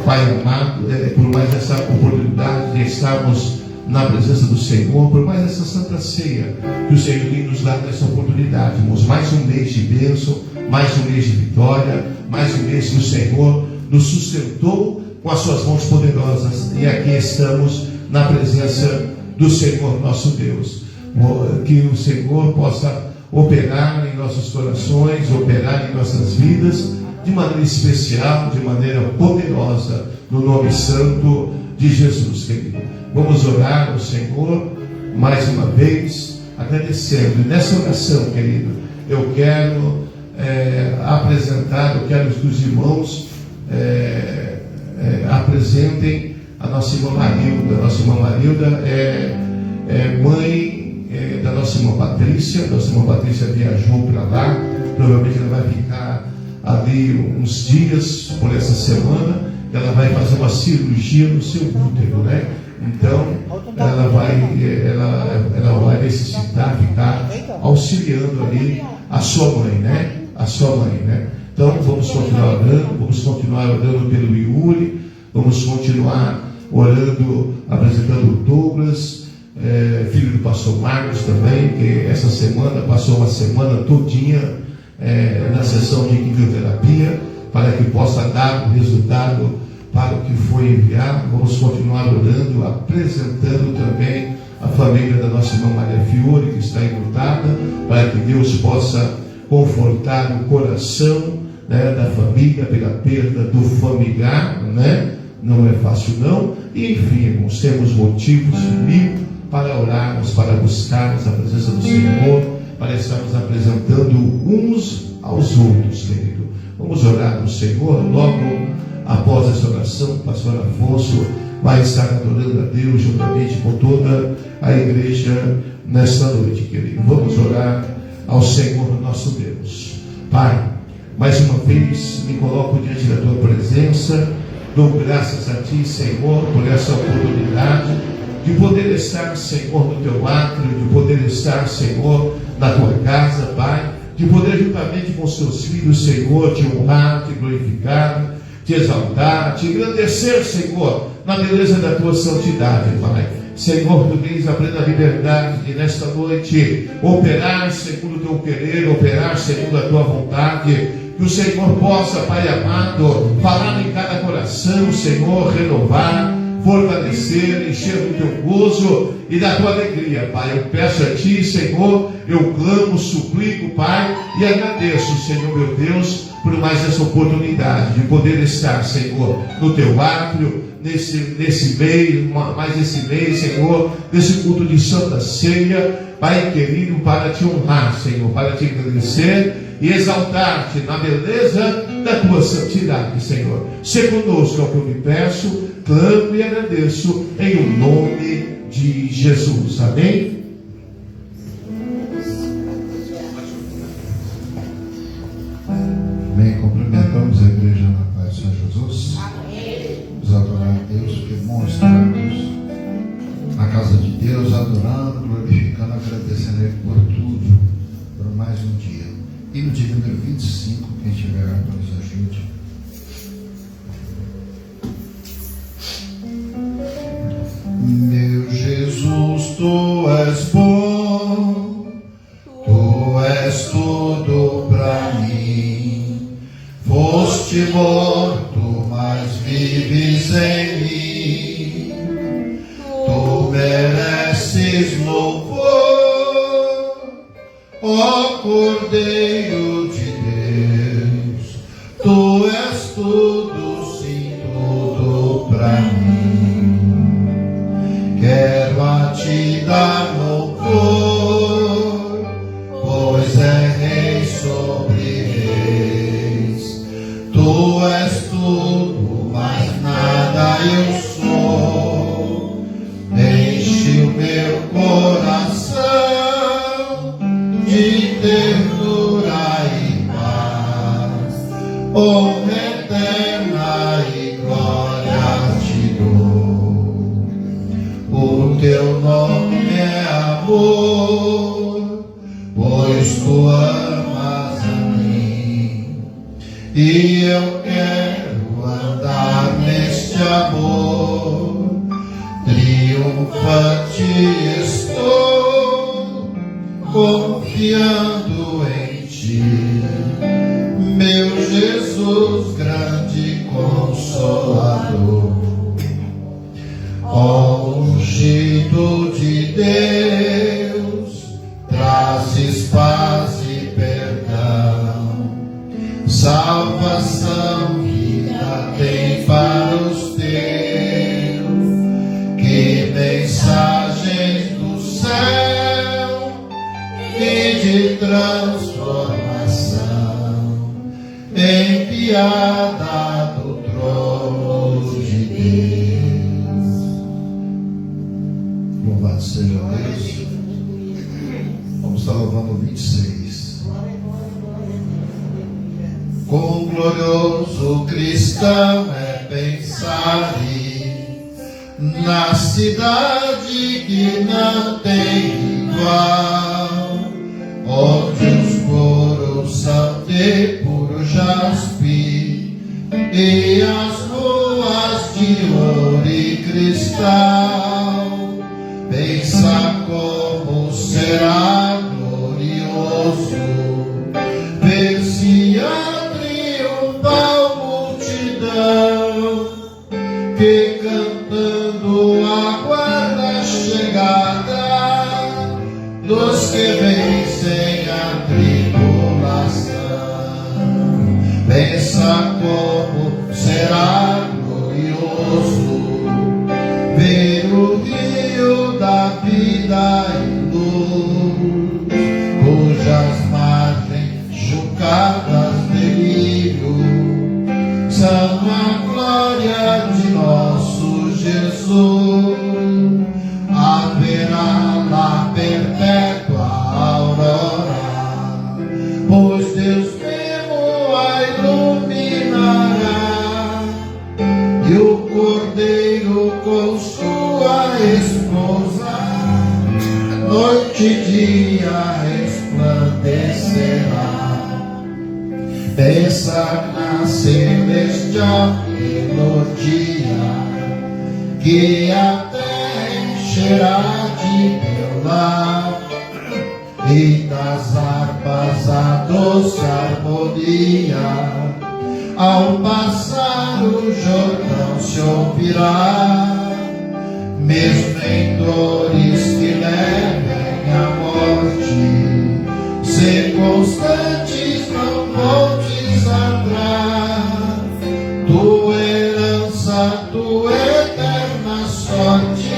Pai amado, por mais essa oportunidade de estarmos na presença do Senhor, por mais essa santa ceia que o Senhor tem nos dado essa oportunidade, irmãos. Mais um mês de bênção, mais um mês de vitória, mais um mês que o Senhor nos sustentou com as suas mãos poderosas, e aqui estamos na presença do Senhor nosso Deus. Que o Senhor possa operar em nossos corações, operar em nossas vidas de maneira especial, de maneira poderosa, no nome santo de Jesus, querido. Vamos orar ao Senhor mais uma vez, agradecendo. E nessa oração, querido, eu quero eu quero que os irmãos apresentem a nossa irmã Marilda. Nossa irmã Marilda é mãe da nossa irmã Patrícia. Nossa irmã Patrícia viajou para lá, provavelmente ela vai ficar ali uns dias por essa semana. Ela vai fazer uma cirurgia no seu útero, né? Então ela vai necessitar ficar auxiliando ali a sua mãe, né? Então vamos continuar orando pelo Yuri, vamos continuar orando, apresentando o Douglas, filho do pastor Marcos também, que essa semana passou uma semana todinha na sessão de quimioterapia, para que possa dar o resultado para o que foi enviado. Vamos continuar orando, apresentando também a família da nossa irmã Maria Fiore, que está enlutada, para que Deus possa confortar o coração, né, da família pela perda do familiar, né? Não é fácil não. E enfim, irmãos, temos motivos mil para orarmos, para buscarmos a presença do Senhor, para estarmos apresentando uns aos outros, querido. Vamos orar ao Senhor. Logo após essa oração, o pastor Afonso vai estar adorando a Deus juntamente com toda a igreja nesta noite, querido. Vamos orar ao Senhor nosso Deus. Pai, mais uma vez me coloco diante da tua presença, dou graças a ti, Senhor, por essa oportunidade de poder estar, Senhor, no teu átrio, de poder estar, Senhor, na tua casa, Pai, de poder juntamente com os teus filhos, Senhor, te honrar, te glorificar, te exaltar, te engrandecer, Senhor, na beleza da tua santidade, Pai. Senhor, tu tens a plena liberdade de nesta noite operar segundo o teu querer, operar segundo a tua vontade. Que o Senhor possa, Pai amado, falar em cada coração, Senhor, renovar, fortalecer, encher do teu gozo e da tua alegria, Pai. Eu peço a ti, Senhor, eu clamo, suplico, Pai, e agradeço, Senhor meu Deus, por mais essa oportunidade de poder estar, Senhor, no teu átrio, nesse mês, mais esse mês, Senhor, nesse culto de Santa Ceia, Pai querido, para te honrar, Senhor, para te agradecer e exaltar-te na beleza da tua santidade, Senhor. Se conosco é o que eu me peço, clamo e agradeço em o nome de Jesus. Amém? Amém. Cumprimentamos a igreja na paz do Senhor Jesus. Vamos adorar a Deus, porque bom estarmos na casa de Deus, adorando, glorificando, agradecendo a Ele por tudo, por mais um dia. Hino de número 25, quem tiver, nos ajude. Meu Jesus, tu és bom, tu és tudo pra mim. Foste morto, mas vives em mim. Tu mereces louvor, ó Cordeiro de Deus. Tu és tudo, sim, tudo pra mim. Quero a ti dar louvor, pois é rei sobre reis. Tu és tudo, mas nada eu sou. Enche o meu coração de ternura e paz, honra eterna e glória te dou. O teu nome é amor, pois tu amas a mim, e eu quero andar nesse deste amor, triunfante estou, confiando em Ti, meu Jesus, grande Consolador. Ó ungido de Deus, trazes paz e perdão, salvação, vida tem para os teus. Que mensagens do céu e de transformação, enviada do trono de Deus. Louvado seja Deus. Vamos estar louvando o 26. Quão glorioso cristão é pensar na cidade que não tem igual, onde os muros são de puro jaspe e as ruas de ouro e cristal. Pensa como será glorioso ver-se a triunfal multidão que cantando aguarda a chegada dos que vencem a tribulação. Pensa como será glorioso ver o rio da vida e luz, cujas margens chocadas de lírio são a glória de nosso Jesus. Haverá lá perpétua aurora, pois Deus mesmo a iluminará, e o Cordeiro com sua esposa, noite e dia resplandecerá. Pensa na celestial melodia que a terra encherá de meu lar, e das harpas a doce harmonia. Ao passar o Jordão se ouvirá, mesmo em dores que levem à morte, ser constantes, não voltes atrás. Tua herança, tua eterna sorte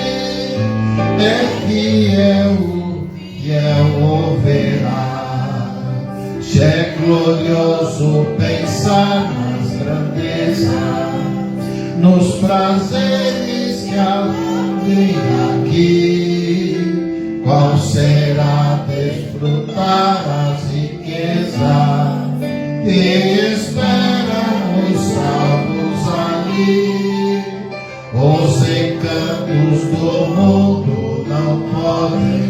é fiel o verá. Se é glorioso pensar nas grandezas, nos prazeres que havem aqui, qual será desfrutar as riquezas que esperam os salvos ali. Os encantos do mundo não podem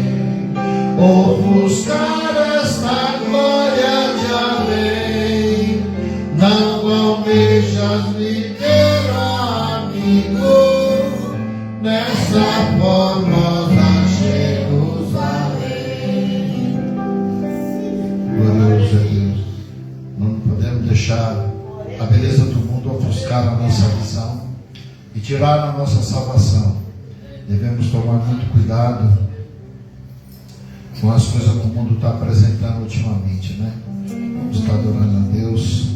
ofuscar esta glória de além. Não almejas viver, amigo, nessa formosa Jerusalém. Glória a Deus. Não podemos deixar a beleza do mundo ofuscar a nossa visão e tirar a nossa salvação. Devemos tomar muito cuidado com as coisas que o mundo está apresentando ultimamente, né? Vamos estar adorando a Deus.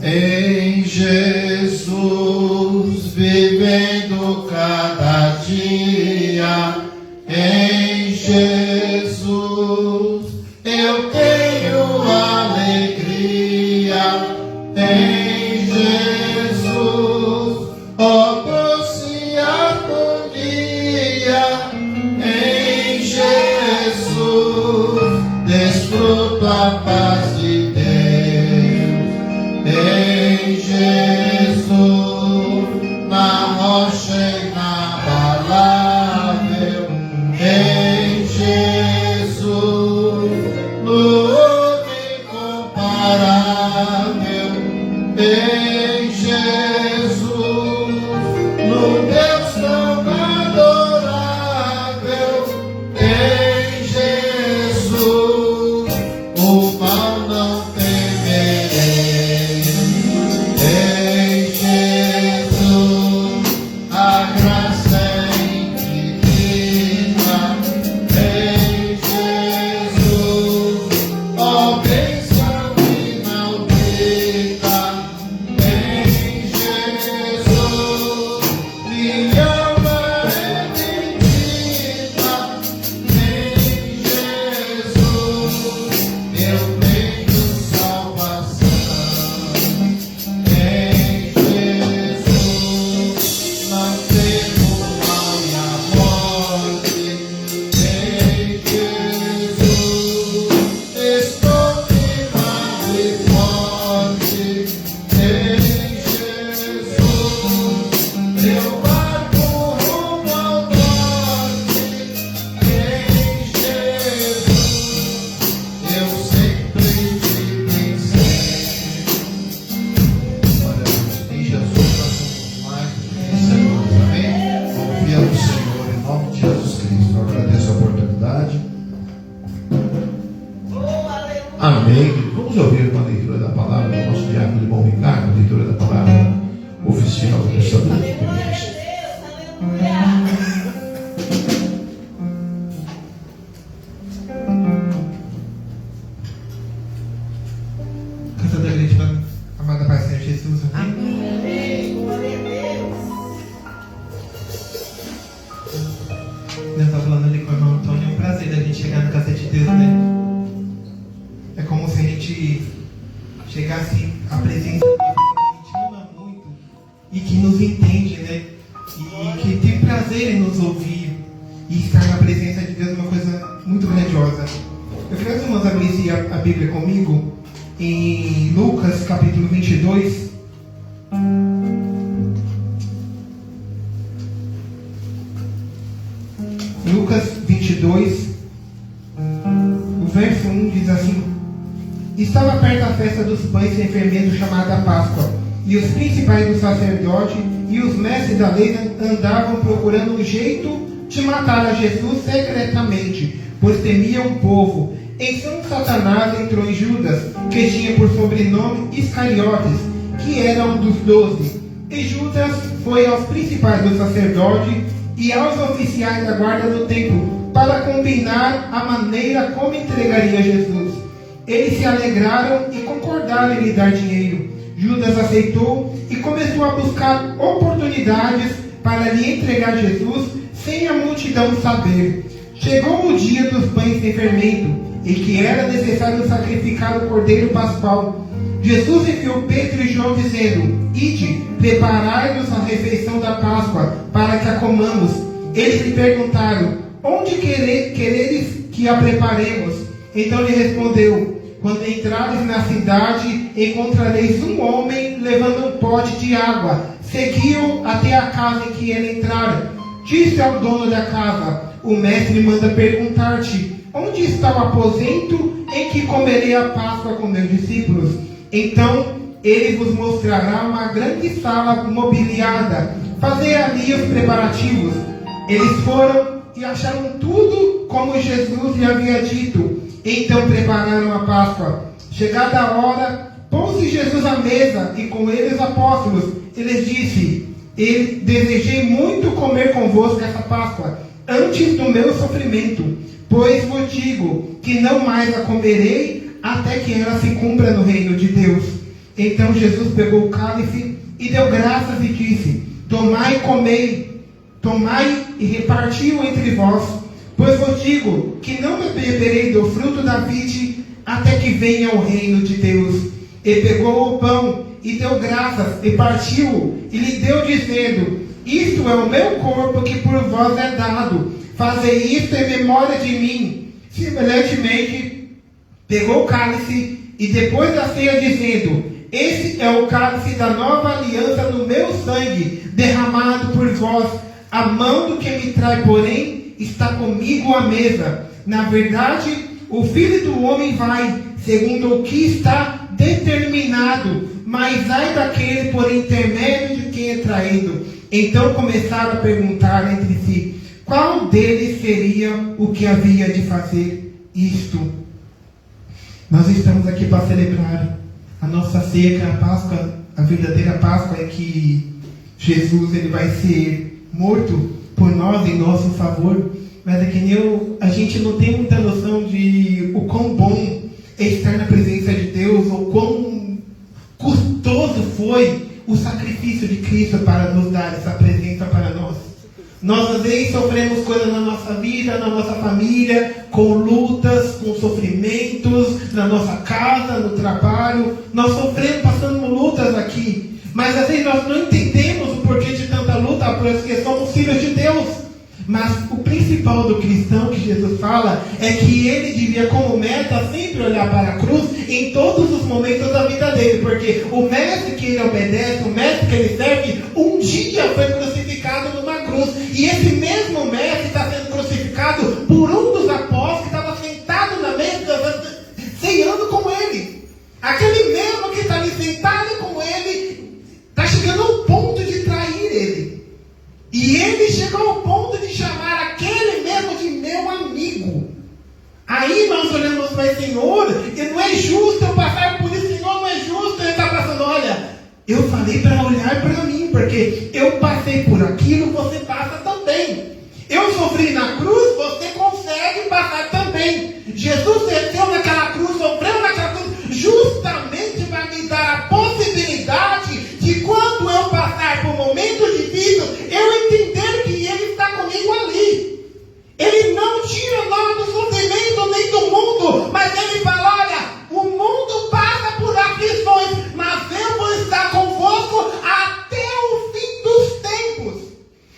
Em Jesus, vivendo cada dia, em Jesus, eu tenho alegria. Em Jesus, ó doce harmonia. Em Jesus, desfruto a paz de Deus. Em Jesus, na rocha inabalável. Em Jesus, no incomparável. Em Jesus, no Deus tão adorável. Em Jesus, o mal não temerei. Em Jesus, a graça é infinita. Em Jesus, ó bênção inaudita. Em Jesus, minha alma é bendita. Em Jesus, eu tenho salvação. Em Jesus, não temo mal e a morte. Em Jesus, estou firmado e forte. Em Jesus, meu barco rumo ao norte. Em Jesus, eu sempre te pensei. Olha, em Jesus nós somos mais do que vencedores, amém? Confia no Senhor, em nome de Jesus Cristo. Eu agradeço a oportunidade. Amém. Vamos ouvir uma leitura da palavra do nosso diácono irmão Ricardo, leitura da palavra oficial desta noite. Canção da igreja, amada Pai Senhor Jesus, amém? Deus está falando ali com o irmão Antônio, é um prazer da gente chegar na casa de Deus, né? É como se a gente chegasse à presença de Deus, que a gente ama muito e que nos entende, né? E que tem prazer em nos ouvir e estar na presença de Deus é uma coisa muito grandiosa. Eu queria que os irmãos abrissem a Bíblia comigo em Lucas capítulo 22. Lucas 22, o verso 1 diz assim: Estava perto a festa dos pães sem fermento, chamada Páscoa, e os principais do sacerdote e os mestres da lei andavam procurando um jeito de matar a Jesus secretamente, pois temiam o povo. Então Satanás entrou em Judas, que tinha por sobrenome Iscariotes, que era um dos 12. E Judas foi aos principais do sacerdote e aos oficiais da guarda do templo, para combinar a maneira como entregaria Jesus. Eles se alegraram e concordaram em lhe dar dinheiro. Judas aceitou e começou a buscar oportunidades para lhe entregar Jesus, sem a multidão saber. Chegou o dia dos pães sem fermento, e que era necessário sacrificar o cordeiro pascual. Jesus enviou Pedro e João, dizendo: Ide, preparai-nos a refeição da Páscoa, para que a comamos. Eles lhe perguntaram: Onde quereis que a preparemos? Então lhe respondeu: Quando entrares na cidade, encontrareis um homem levando um pote de água. Segui-o até a casa em que ele entrar. Disse ao dono da casa: O mestre manda perguntar-te: Onde está o aposento em que comerei a Páscoa com meus discípulos? Então ele vos mostrará uma grande sala mobiliada. Fazei ali os preparativos. Eles foram e acharam tudo como Jesus lhe havia dito. Então prepararam a Páscoa. Chegada a hora, pôs-se Jesus à mesa e com ele os apóstolos. Ele disse: Desejei muito comer convosco essa Páscoa, antes do meu sofrimento. Pois vos digo que não mais a comerei até que ela se cumpra no reino de Deus. Então Jesus pegou o cálice e deu graças e disse: tomai e comei, tomai e repartiu entre vós, pois vos digo que não beberei do fruto da vide até que venha o reino de Deus. E pegou o pão e deu graças e partiu e lhe deu dizendo: isto é o meu corpo que por vós é dado, fazei isto em memória de mim. Semelhantemente pegou o cálice e depois da ceia dizendo: esse é o cálice da nova aliança no meu sangue, derramado por vós. A mão do que me trai, porém, está comigo à mesa. Na verdade, o Filho do Homem vai, segundo o que está determinado, mas ai daquele por intermédio de quem é traído. Então começaram a perguntar entre si, qual deles seria o que havia de fazer isto? Nós estamos aqui para celebrar a nossa ceia, que é a Páscoa. A verdadeira Páscoa é que Jesus ele vai ser morto por nós em nosso favor. Mas é que a gente não tem muita noção de o quão bom é estar na presença de Deus, ou quão custoso foi o sacrifício de Cristo para nos dar essa presença para nós. Nós às vezes sofremos coisas na nossa vida, na nossa família, com lutas, com sofrimentos, na nossa casa, no trabalho. Nós sofremos, passando lutas aqui. Mas às vezes nós não entendemos o porquê de tanta luta, porque somos filhos de Deus. Mas o principal do cristão que Jesus fala é que ele devia como meta sempre olhar para a cruz em todos os momentos da vida dele, porque o mestre que ele obedece, o mestre que ele serve, um dia foi crucificado numa cruz, e esse mesmo mestre está sendo crucificado por um dos apóstolos que estava sentado na mesa ceando com ele. Aquele mesmo que está ali sentado com ele está chegando ao ponto de trair ele. E ele chegou ao ponto de chamar aquele mesmo de meu amigo. Aí nós olhamos para esse Senhor, e não é justo eu passar por isso, Senhor, não é justo. Ele está passando, olha, eu falei para olhar para mim, porque eu passei por aquilo, você passa também. Eu sofri na cruz, você consegue passar também. Jesus desceu naquela cruz, sofreu naquela cruz, justamente para me dar a possibilidade de quando eu passar por momentos difíceis, eu entender que Ele está comigo ali. Ele não tira nós do sofrimento nem do mundo, mas Ele fala, olha, o mundo passa por aflições, mas eu vou estar convosco até o fim dos tempos.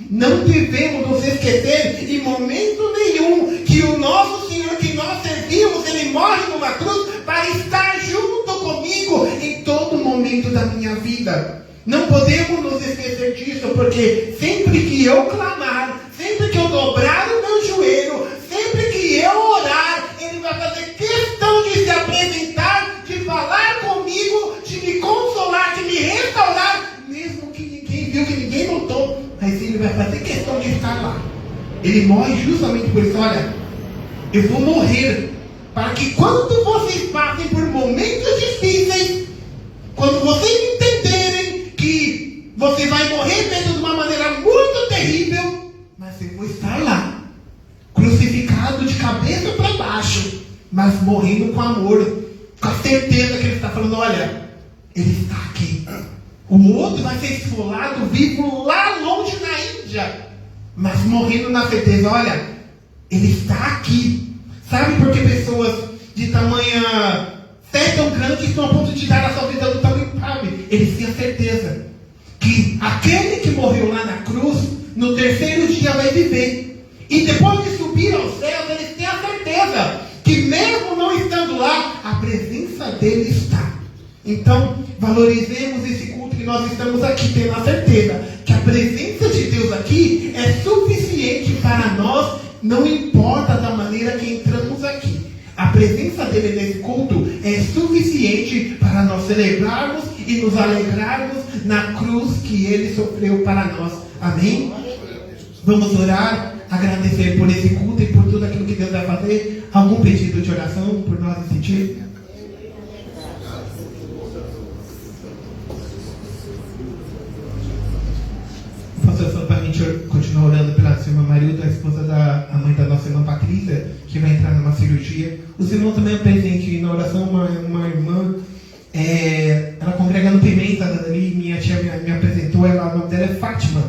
Não devemos nos esquecer em momento nenhum que o nosso Senhor que nós servimos, Ele morre numa cruz para estar junto comigo em todo momento da minha vida. Não podemos nos esquecer disso, porque sempre que eu clamar, sempre que eu dobrar o meu joelho, sempre que eu orar, Ele vai fazer questão de se apresentar, de falar comigo, de me consolar, de me restaurar, mesmo que ninguém viu, que ninguém notou, mas Ele vai fazer questão de estar lá. Ele morre justamente por isso. Olha, eu vou morrer para que quando vocês passem por momentos difíceis, quando vocês entenderem que você vai morrer mesmo de uma maneira muito terrível, mas eu vou estar lá, crucificado de cabeça para baixo, mas morrendo com amor, com a certeza que Ele está falando, olha, Ele está aqui. O outro vai ser esfolado vivo lá longe na Índia, mas morrendo na certeza, olha, Ele está aqui. Sabe por que pessoas de tamanha fé tão grande estão a ponto de dar a sua vida do tamanho, sabe? Eles têm a certeza que aquele que morreu lá na cruz, no terceiro dia vai viver. E depois de subir aos céus, eles têm a certeza que mesmo não estando lá, a presença dele está. Então, valorizemos esse culto que nós estamos aqui, tendo a certeza que a presença de Deus aqui é suficiente para nós, não importa da maneira que entramos aqui. A presença dele nesse culto é suficiente para nós celebrarmos e nos alegrarmos na cruz que ele sofreu para nós. Amém? Vamos orar, agradecer por esse culto e por tudo aquilo que Deus vai fazer. Algum pedido de oração por nós nesse dia? Pastor, só para a gente continuar orando pela sua irmã Marilda, a esposa a mãe da nossa irmã Patrícia, que vai entrar numa cirurgia. Os irmãos também presentes na oração, uma irmã, ela convidou congregando Pimenta ali, minha tia me apresentou, o nome dela é Fátima.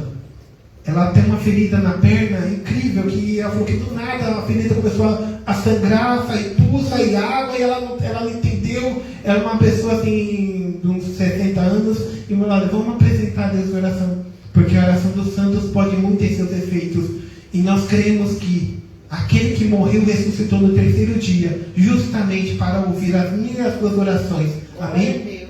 Ela tem uma ferida na perna incrível, que ela falou que do nada a ferida começou a sangrar, sair pus, sair água, e ela não entendeu. Ela é uma pessoa assim, de uns 60 anos, e me falou, vamos apresentar a Deus em oração, porque a oração dos santos pode muito ter seus efeitos. E nós cremos que aquele que morreu ressuscitou no terceiro dia, justamente para ouvir as minhas e as suas orações. Amém?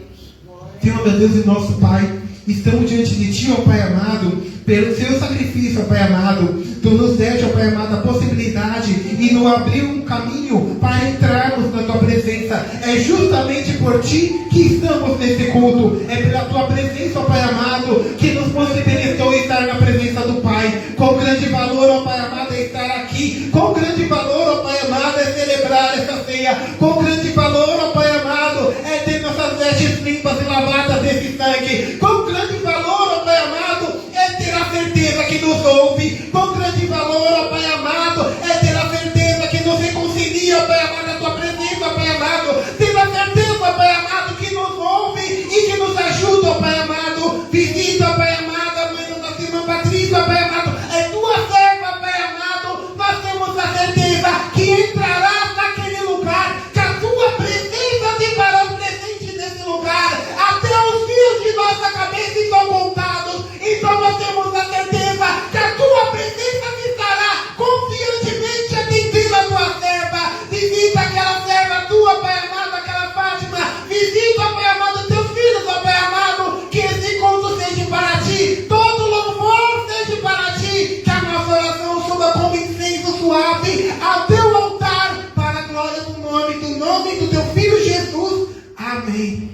Senhor, meu Deus e nosso Pai, estamos diante de Ti, ó Pai amado, pelo Seu sacrifício, ó Pai amado. Tu nos deste, ó Pai amado, a possibilidade e nos abriu um caminho para entrarmos na Tua presença. É justamente por Ti que estamos nesse culto. É pela Tua presença, ó Pai amado, que nos possibilitou estar na presença do Pai. Com grande valor, ó Pai amado, é estar aqui. Com grande valor, ó Pai amado, é celebrar essa ceia. Com grande valor, ó Pai amado, é ter nossas vestes limpas e lavadas desse sangue. Com grande valor, ó Pai amado, é ter a certeza que nos ouve. Com grande valor, ó Pai amado, é ter a certeza que nos reconcilia, ó Pai amado, a Tua presença, ó Pai amado. Ter a certeza, ó Pai amado, que nos ouve e que nos ajuda, ó Pai amado. Visita, ó Pai amado, a mãe da nossa irmã Patrícia, ó Pai amado. É Tua serva, ó Pai amado. Nós temos a certeza que entrarás naquele lugar, que a Tua presença te fará presente nesse lugar. Até os fios de nossa cabeça estão contados. Então nós temos a certeza que a Tua presença estará confiantemente atendendo a Tua serva. Visita aquela serva Tua, Pai amado, aquela Fátima. Visita, Pai amado, Teus filhos, ó Pai amado. Que esse culto seja para Ti, todo louvor seja para Ti. Que a nossa oração suba como incenso suave ao Teu altar, para a glória do nome do Teu Filho Jesus. Amém.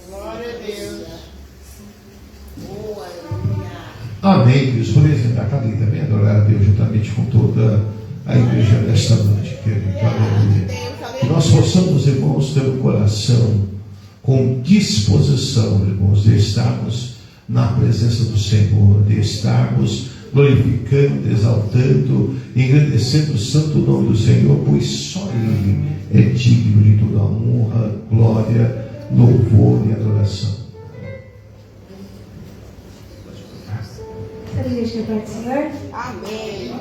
Glória a Deus. Amém, Deus. Por exemplo, a cadeira também adorar a Deus juntamente com toda a igreja desta noite, querido. Aleluia. Que nós possamos, irmãos, ter um coração com disposição, irmãos, de estarmos na presença do Senhor, de estarmos glorificando, exaltando, engrandecendo o santo nome do Senhor, pois só Ele é digno de toda a honra, glória, louvor e adoração. Toda a igreja quer do Senhor? Amém.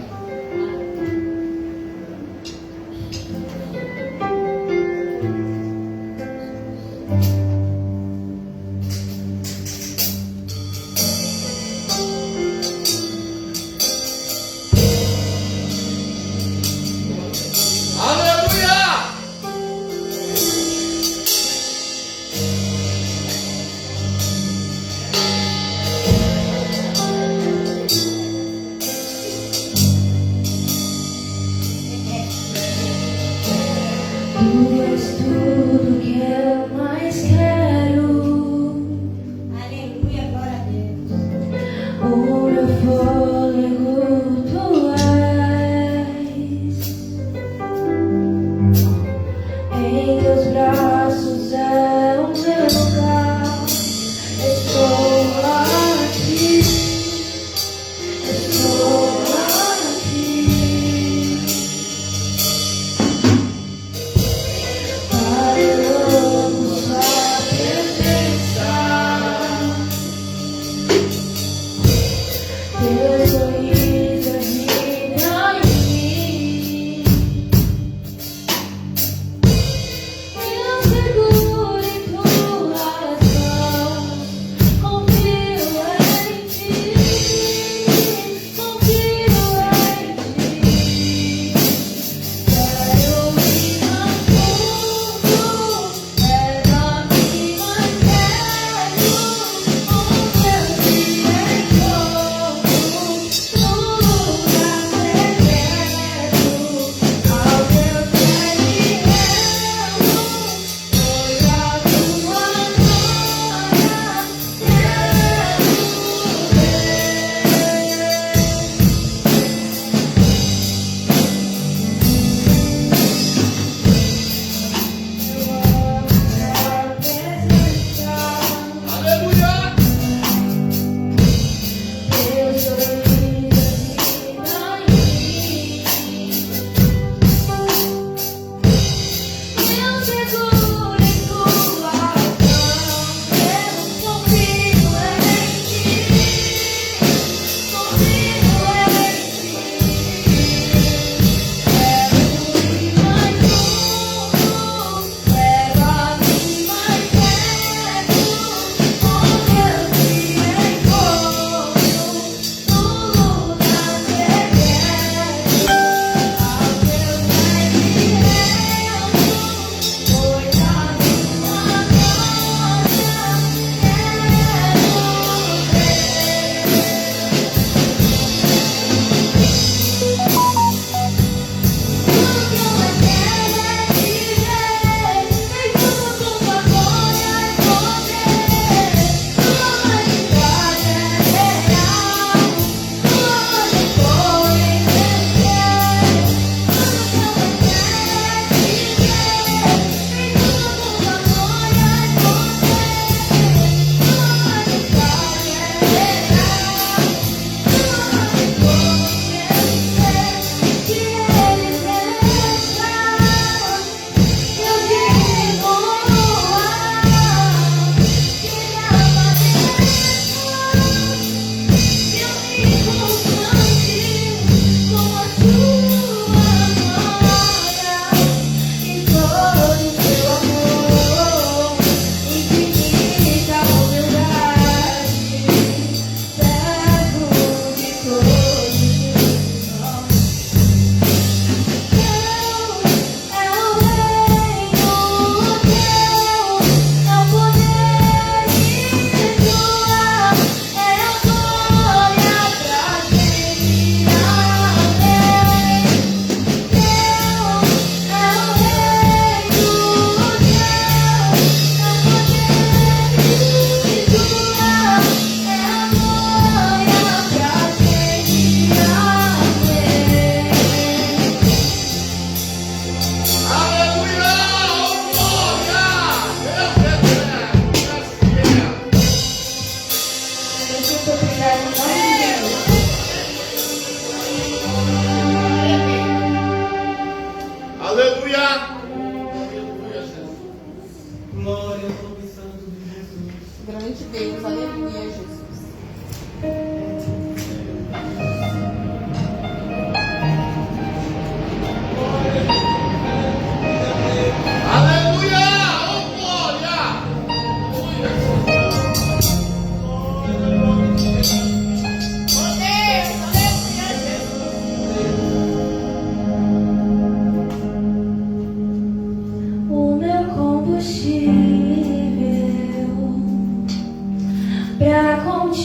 Deus. Aleluia, Jesus. Aleluia! Oh, glória! Oh, Deus. Aleluia, Jesus. O meu combustível pra continuar.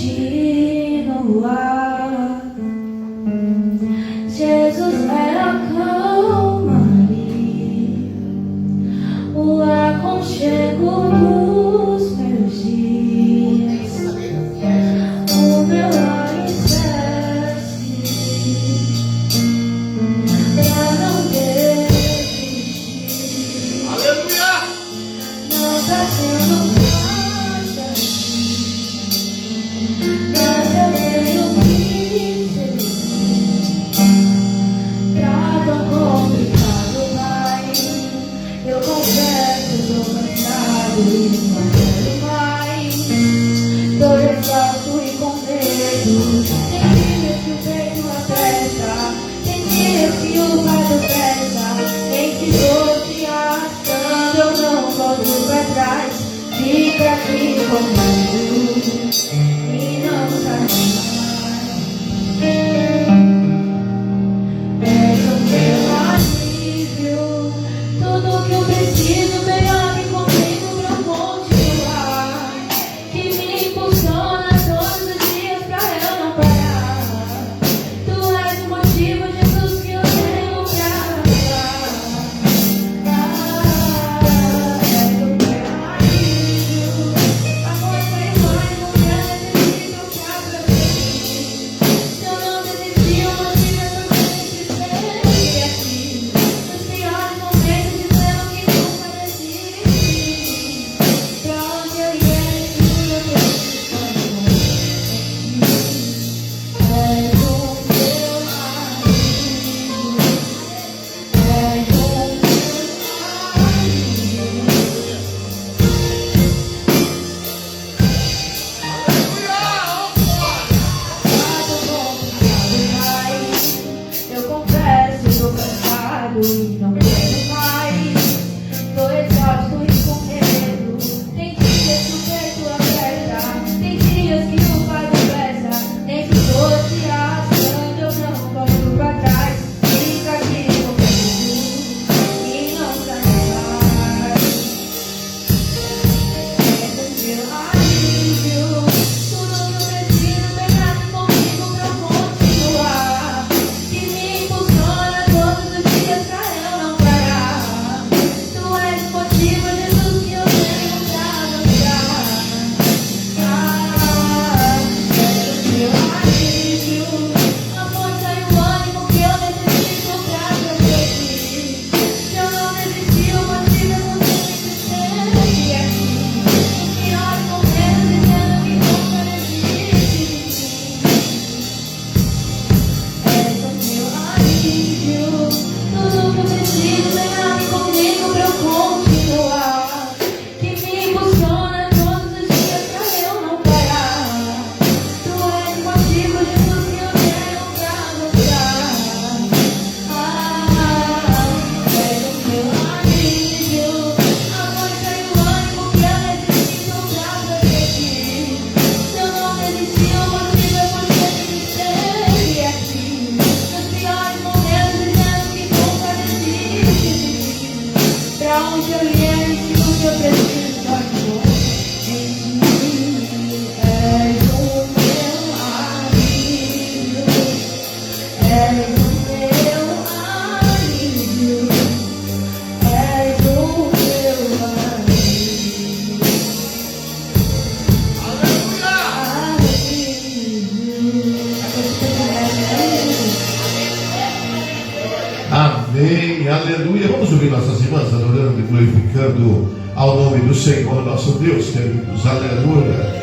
Jesus é a calmaria, o aconchego dos meus dias, o meu alicerce pra não desistir. Aleluia! Não tá sendo fácil, mas eu tenho que ser. Tá tão complicado, Pai. Eu confesso, tô cansado e não quero mais. Tô exausto e com medo. Tem dias que o peito aperta, tem dias que o lado pesa. Em que tô se arrastando, eu não volto pra trás. Fica aqui comigo e não sai mais. És o meu alívio, tudo que eu preciso, vem abre comigo pra eu continuar. Que me impulsiona todos os dias pra eu não parar. Tu és o motivo, Jesus, que eu tenho pra andar. És o meu alívio, a força e o ânimo que eu necessito pra prosseguir. Se eu não desistir, eu motivo é porque sempre aqui. Nos piores momentos, dizendo que nunca desisti. Pra onde eu ia, tudo eu preciso. És o meu alívio, és o meu eu confesso, tô cansado e não quero mais. Tô exausto e com medo. Tem dias que o peito aperta, tem dias que o fardo pesa. Nem que tô se arrastando, eu não volto pra trás. Fica aqui comigo e não sai mais. És o meu alívio, tudo que eu preciso, vem aqui comigo pra eu continuar. Que me impulsiona todos os dias pra eu não parar. Tu és o motivo, Jesus, que eu tenho pra avançar. És o meu alívio, a força e o ânimo que eu necessito pra prosseguir. Se eu não desistir, o motivo é porque sempre aqui. Nos piores momentos, dizendo que nunca desiste. És o meu alívio, tudo que eu preciso, vem aqui comigo pra eu continuar. Que me impulsiona todos os dias pra eu não parar. Tu és o motivo, Jesus, que eu tenho pra avançar. És o meu alívio, a força e o ânimo que eu necessito pra prosseguir. Se eu não desistir, o motivo é porque sempre esteve aqui. Nos piores momentos, dizendo que nunca desiste. Pra onde eu ia, tudo que eu preciso, só estou em ti. És o meu alívio, és o meu alívio, és o meu alívio. Amém, aleluia. Vamos ouvir nossas irmãs adorando e glorificando ao nome do Senhor nosso Deus, queridos. Aleluia.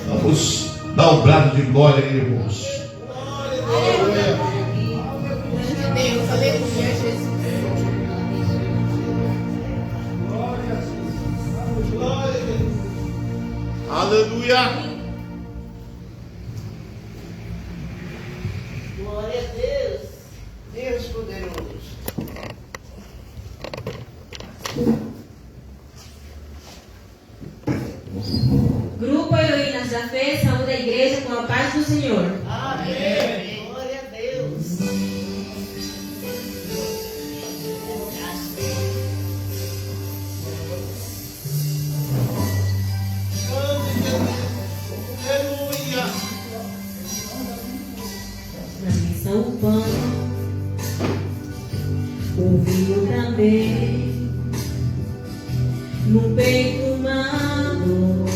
Vamos dar um brado de glória aí, irmãos. Aleluia. Deus. Aleluia, Jesus. Aleluia. Glória a Deus. Deus poderoso. Grupo Heroínas da Fé, saúde a igreja com a paz do Senhor. Amém. Glória a Deus. Aleluia. Na mesa o pão, o vinho também, no peito uma dor,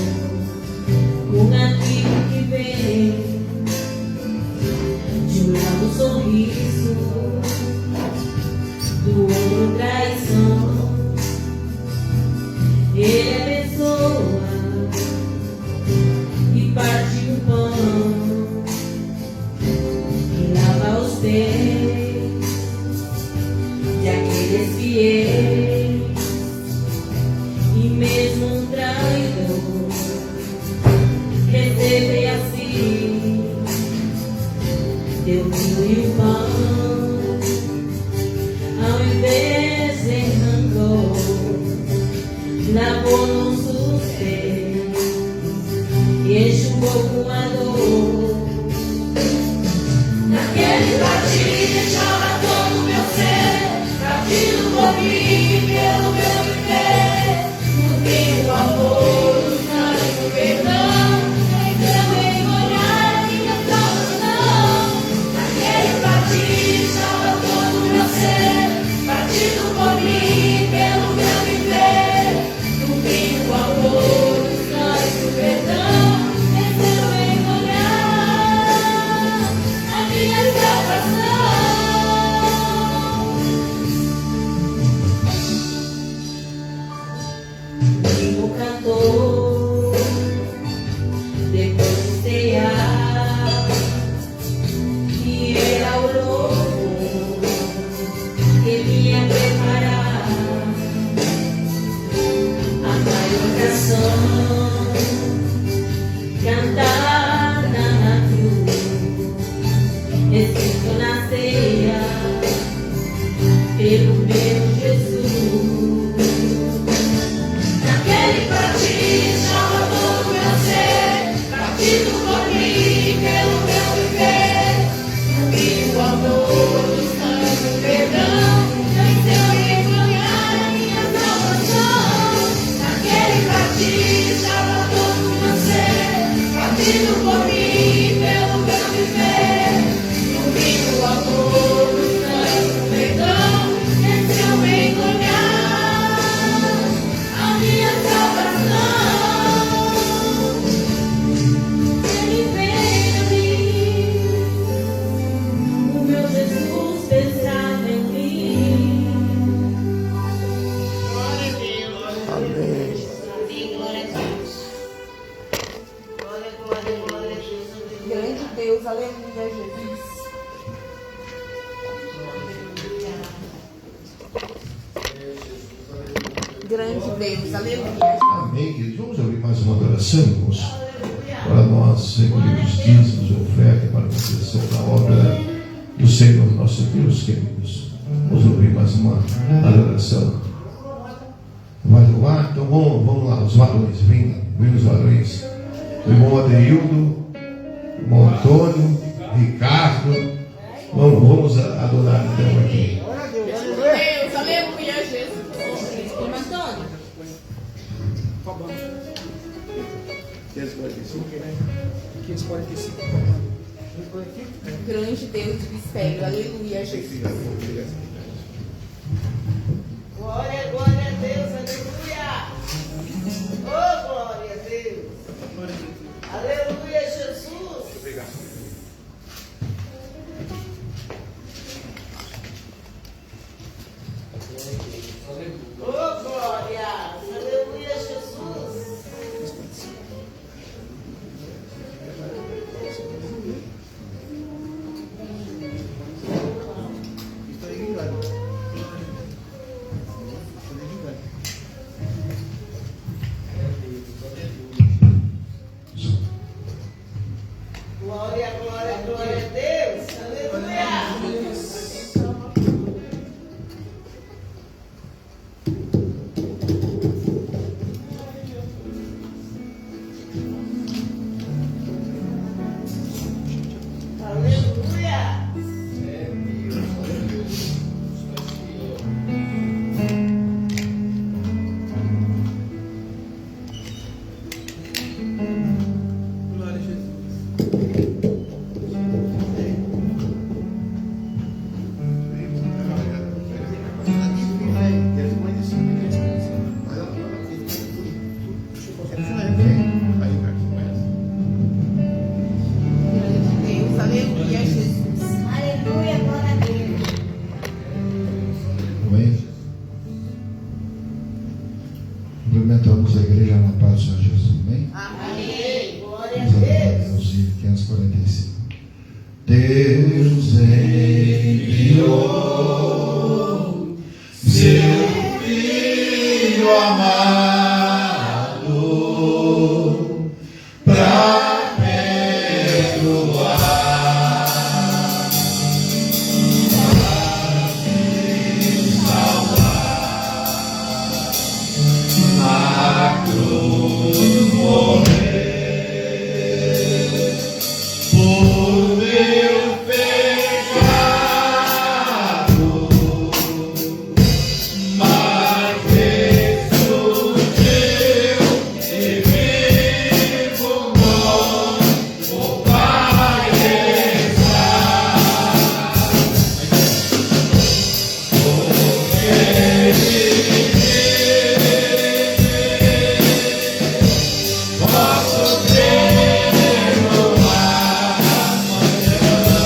um amigo que vem, de um lado sorriso, do outro traição. Ele abençoa e parte o pão e lava os pés de aqueles fiéis, e mesmo um traidor recebe assim teu vinho e o pão, ao invés de rancor, lavou nossos pés e enxugou com a dor. Naquele partir deixava todo o meu ser, partido por mim pelo meu viver. No fim o amor, o sangue, o perdão, então engolhar minha salvação. Naquele partir deixava todo o meu ser, partido por mim pelo meu viver. No fim o amor, o sangue, o perdão, então engolhar a minha salvação. O cantor, depois de cear, e era o lobo que vinha preparar a maior canção cantada na cruz, escrito na ceia pelo meu Jesus. Naquele partir chama todo o meu ser, partido por mim pelo meu viver. No fim o amor, o sangue, o perdão, venceu e ganhar a minha salvação. Naquele partir chama todo o meu ser, partido por mim pelo meu viver. No fim o amor, o sangue, o perdão, venceu e ganhar a minha salvação. Ele veio a mim, o meu Jesus pensava em mim. Glória a Deus. Amém. Amém. Glória a Deus. Glória, glória, glória a Jesus. Grande Deus, aleluia, Jesus. Grande Deus, aleluia. Amém, queridos. Vamos abrir mais uma adoração, irmãos, para nós recolhermos dízimos e oferta para a proteção da obra do Senhor nosso Deus, queridos. Vamos ouvir mais uma adoração. Vai louvar? Então vamos lá, os varões, vem os varões. O irmão Adeildo, o irmão Antônio, Ricardo. Vamos adorar então aqui. Deus, aleluia, Jesus. Irmão Antônio. Grande Deus de mistério, aleluia, Jesus. Glória, glória a Deus, aleluia. Oh, glória a Deus. Aleluia, Jesus. Oh, glória. Aleluia, Jesus. Aleluia. Glória a Jesus. Deus, aleluia, Jesus. Aleluia, glória a Deus. Amém? Cumprimentamos a igreja na paz do Senhor Jesus. Amém? Amém. Glória a Vamos adorar Deus. Deus. 545. Deus enviou seu Filho amado para perdoar, para te salvar, na cruz morrer por meu pecado, mas ressurgiu e vivo o Pai está. Porque Ele posso ter no amanhã, porque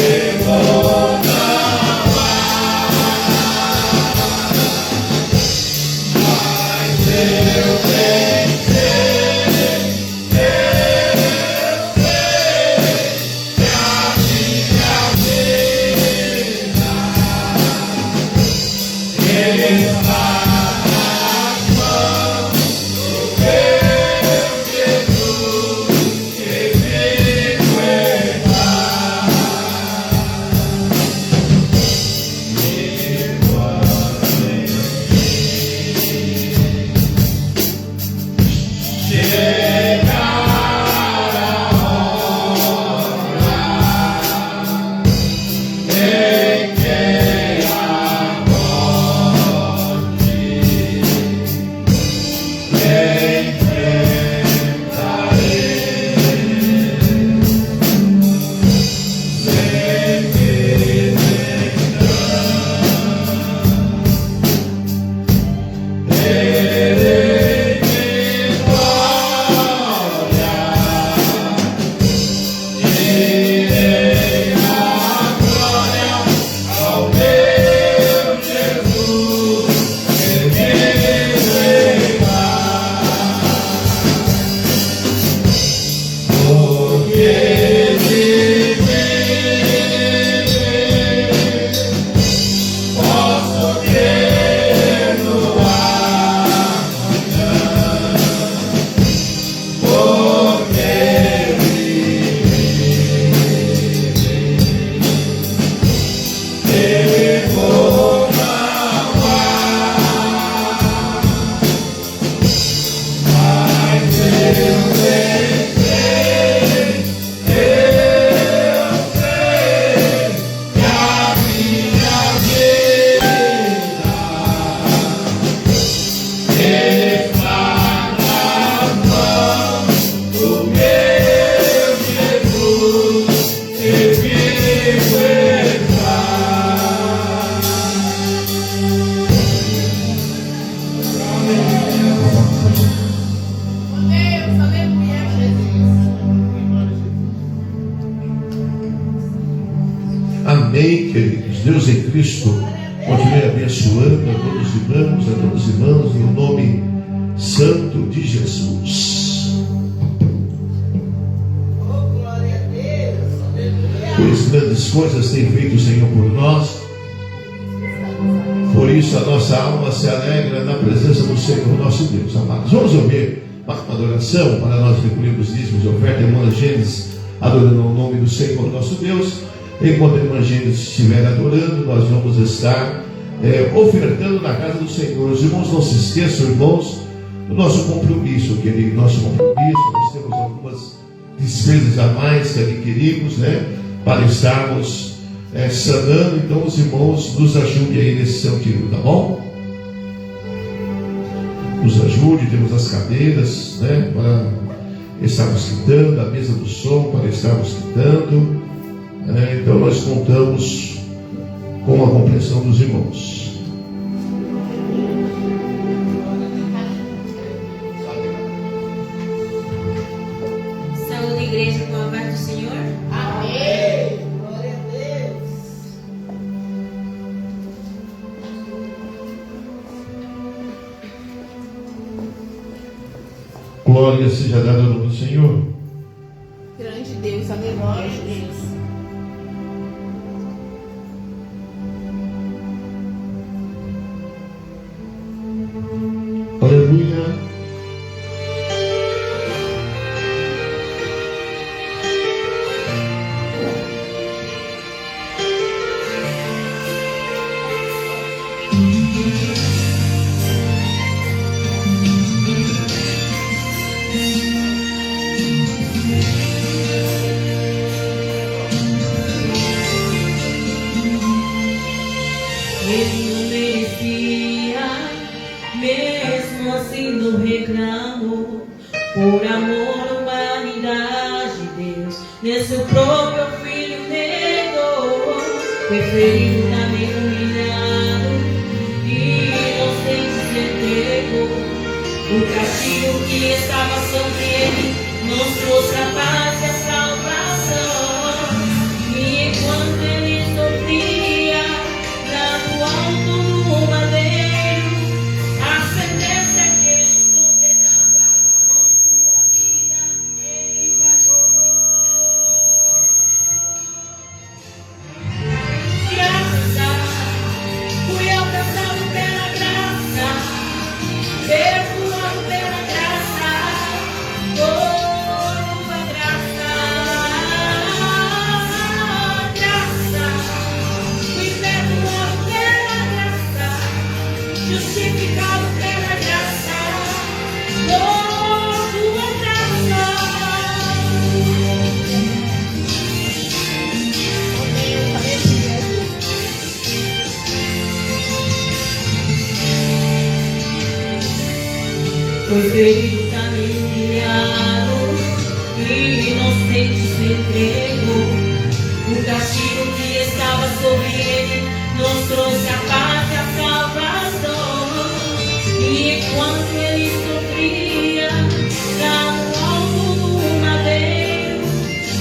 eu vou não mas eu pensei, que a minha vida está nas mãos do meu Jesus, que vivo está. Chegar a hora em que a morte Amém, queridos. Deus em Cristo continue abençoando a todos os irmãos, a todas as irmãs, no nome santo de Jesus. Oh, glória a Deus. Aleluia. Pois grandes coisas tem feito o Senhor por nós. Por isso a nossa alma se alegra na presença do Senhor nosso Deus. Amados, vamos ouvir uma adoração para nós recolhermos dízimos e oferta, irmã Gênesis, adorando o nome do Senhor nosso Deus. enquanto o Evangelho estiver adorando, nós vamos estar ofertando na casa do Senhor. Os irmãos, não se esqueçam, irmãos, do nosso compromisso, querido, nós temos algumas despesas a mais que adquirimos, para estarmos sanando. Então os irmãos nos ajudem aí nesse sentido, tá bom? Nos ajude, temos as cadeiras, para estarmos quitando, a mesa do som para estarmos quitando, então nós contamos com a compreensão dos irmãos. Saúde, igreja, com a paz do Senhor. Amém. Glória a Deus. Glória seja dada ao nome do Senhor. Grande Deus, aleluia. Aleluia. Ele não merecia, mesmo assim não reclamou. Por amor à humanidade, Deus, nem seu próprio filho negou. Foi ferido, também humilhado, e inocente se entregou. O castigo que estava sobre ele nos trouxe a paz e a salvação. E enquanto ele sofria lá no alto do madeiro, a sentença que nos condenava com sua vida ele pagou. Graça, fui alcançado pela graça, perdoado pela graça, tua graça, graça, fui perdoado pela graça, justificado pela graça, tua graça. Foi ferido, também humilhado, e inocente se entregou. O castigo que estava sobre ele nos trouxe a paz e a salvação. E enquanto ele sofria lá no alto do madeiro,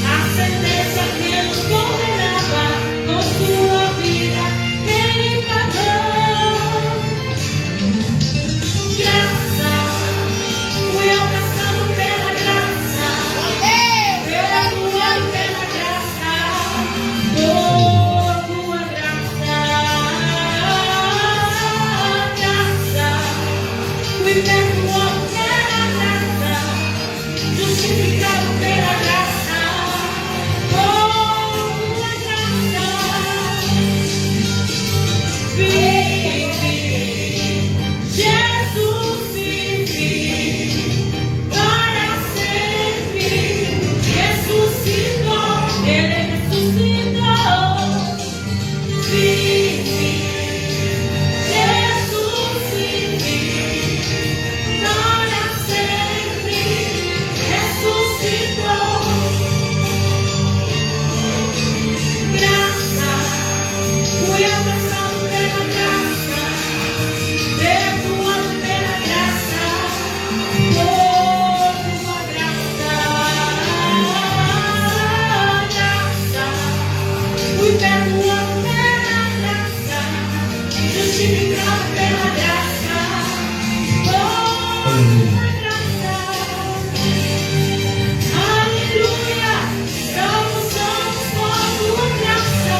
a sentença que nos condenava com sua vida ele pagou. Graça, fui alcançado pela graça, perdoado pela graça, tua graça, graça, fui perdoado pela graça, justificado pela graça, tua graça. Vive, Jesus vive para sempre. Ressuscitou, ele ressuscitou. Vive, Jesus vive para sempre. Ressuscitou. Graça, fui alcançado pela graça, perdoado pela graça, tua graça, graça, fui perdoado pela graça, justificado pela graça, tua graça. Aleluia, salvos somos por tua graça.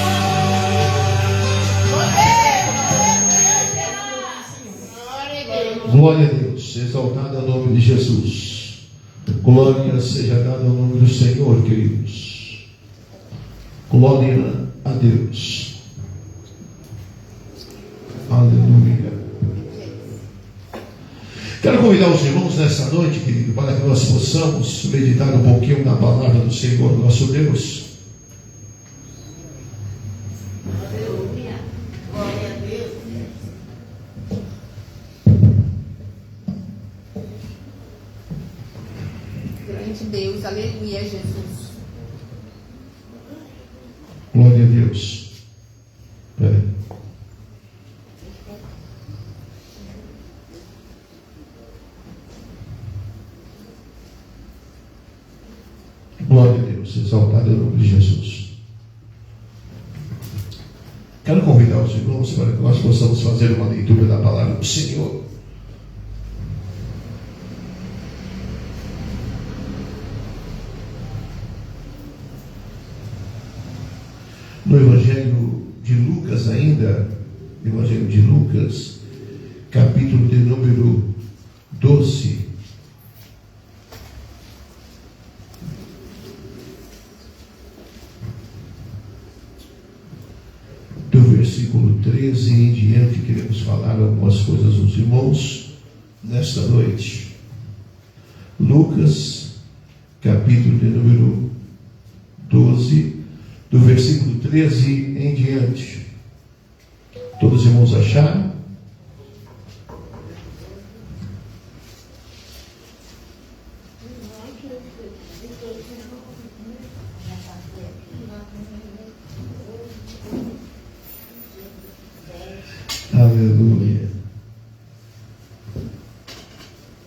Glória a Deus, exaltado é o nome de Jesus. Glória seja dada ao nome do Senhor, queridos. Glória a Deus. Aleluia. Quero convidar os irmãos nessa noite, querido, para que nós possamos meditar um pouquinho na palavra do Senhor nosso Deus. Aleluia. Glória a Deus. Grande Deus, aleluia, Jesus. Glória a Deus. Peraí. Glória a Deus, exaltado é o nome de Jesus. Quero convidar os irmãos para que nós possamos fazer uma leitura da palavra do Senhor. No Evangelho de Lucas ainda, Evangelho de Lucas, capítulo de número 12. Do versículo 13 em diante, queremos falar algumas coisas aos irmãos nesta noite. Lucas, capítulo de número 12, do versículo 13 em diante. Todos os irmãos acharam? Aleluia.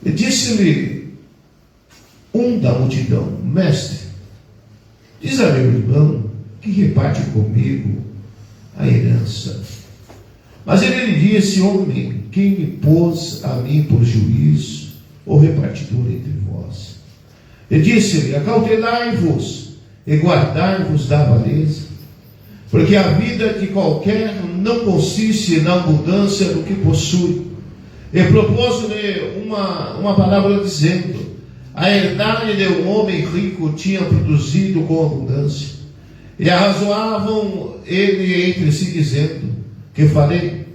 E disse-lhe um da multidão: Mestre, diz a meu irmão que reparte comigo a herança. Mas ele lhe disse: Homem, quem me pôs a mim por juiz ou repartidor entre vós? E disse-lhe: Acautelai-vos e guardai-vos da avareza, porque a vida de qualquer não consiste na abundância do que possui. E propôs-lhe uma palavra dizendo: a herdade de um homem rico tinha produzido com abundância. E arrazoavam ele entre si, dizendo: que farei?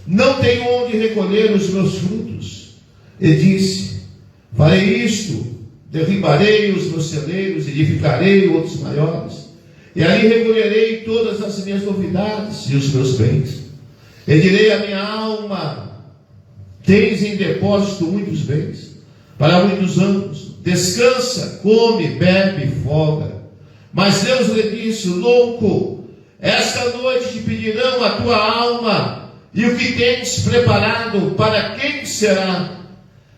Não tenho onde recolher os meus frutos. E disse: farei isto, derribarei os meus celeiros, edificarei outros maiores, e ali recolherei todas as minhas novidades e os meus bens. E direi à minha alma: tens em depósito muitos bens, para muitos anos, descansa, come, bebe e folga. Mas Deus lhe disse: louco, esta noite te pedirão a tua alma, e o que tens preparado, para quem será?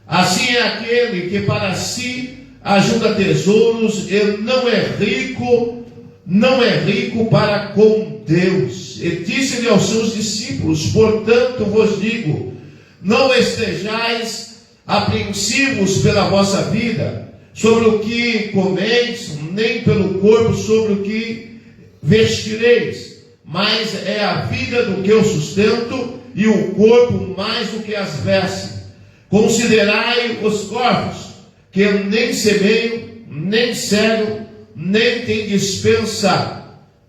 Assim é aquele que para si ajunta tesouros e não é rico para com Deus. E disse-lhe aos seus discípulos: portanto vos digo, não estejais apreensivos pela vossa vida, sobre o que comeis, nem pelo corpo sobre o que vestireis. Mas é a vida do que o sustento, e o corpo mais do que as vestes. Considerai os corpos, que nem semeiam, nem cegam, nem tem despensa,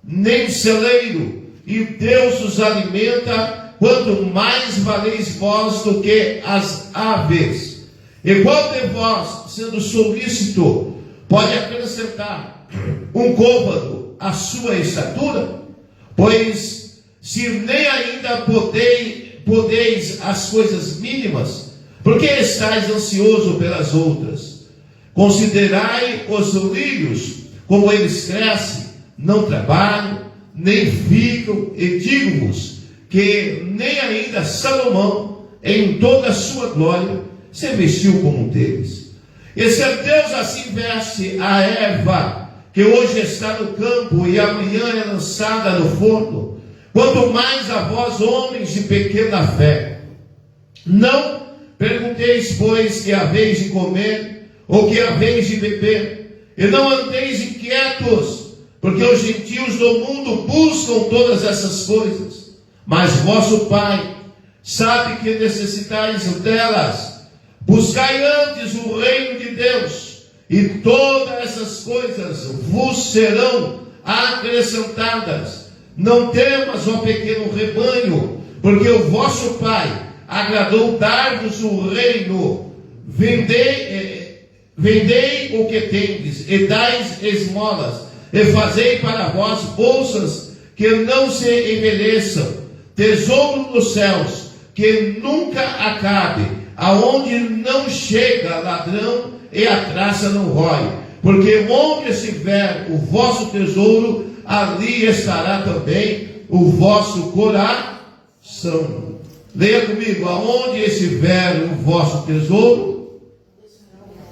nem celeiro, e Deus os alimenta. Quanto mais valeis vós do que as aves. E qual de vós, sendo solícito, pode acrescentar um côvado à sua estatura? Pois se nem ainda podeis as coisas mínimas, por que estáis ansioso pelas outras? Considerai os lírios, como eles crescem, não trabalham, nem ficam, e digo-vos que nem ainda Salomão, em toda a sua glória, se vestiu como um deles. E se Deus assim veste a erva, que hoje está no campo e amanhã é lançada no forno, quanto mais a vós, homens de pequena fé. Não pergunteis, pois, que haveis de comer, ou que haveis de beber, e não andeis inquietos, porque os gentios do mundo buscam todas essas coisas. Mas vosso Pai sabe que necessitais delas. Buscai antes o reino de Deus, e todas essas coisas vos serão acrescentadas. Não temas, ó pequeno rebanho, porque o vosso Pai agradou dar-vos o reino. Vendei o que tendes, e dais esmolas, e fazei para vós bolsas que não se envelheçam, tesouro nos céus, que nunca acabe, aonde não chega ladrão e a traça não rói. Porque onde estiver o vosso tesouro, ali estará também o vosso coração. Leia comigo: aonde estiver o vosso tesouro,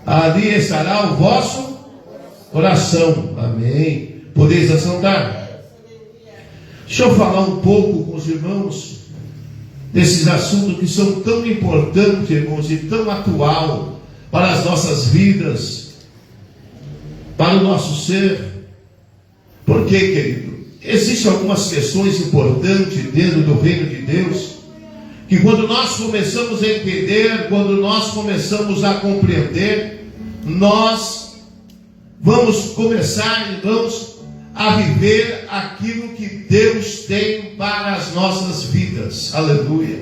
ali estará o vosso coração. Amém. Podeis assentar. Deixa eu falar um pouco com os irmãos desses assuntos que são tão importantes, irmãos, e tão atual para as nossas vidas, para o nosso ser. Por quê, querido? Existem algumas questões importantes dentro do reino de Deus, que quando nós começamos a entender, quando nós começamos a compreender, nós vamos começar, irmãos, a viver aquilo que Deus tem para as nossas vidas. Aleluia.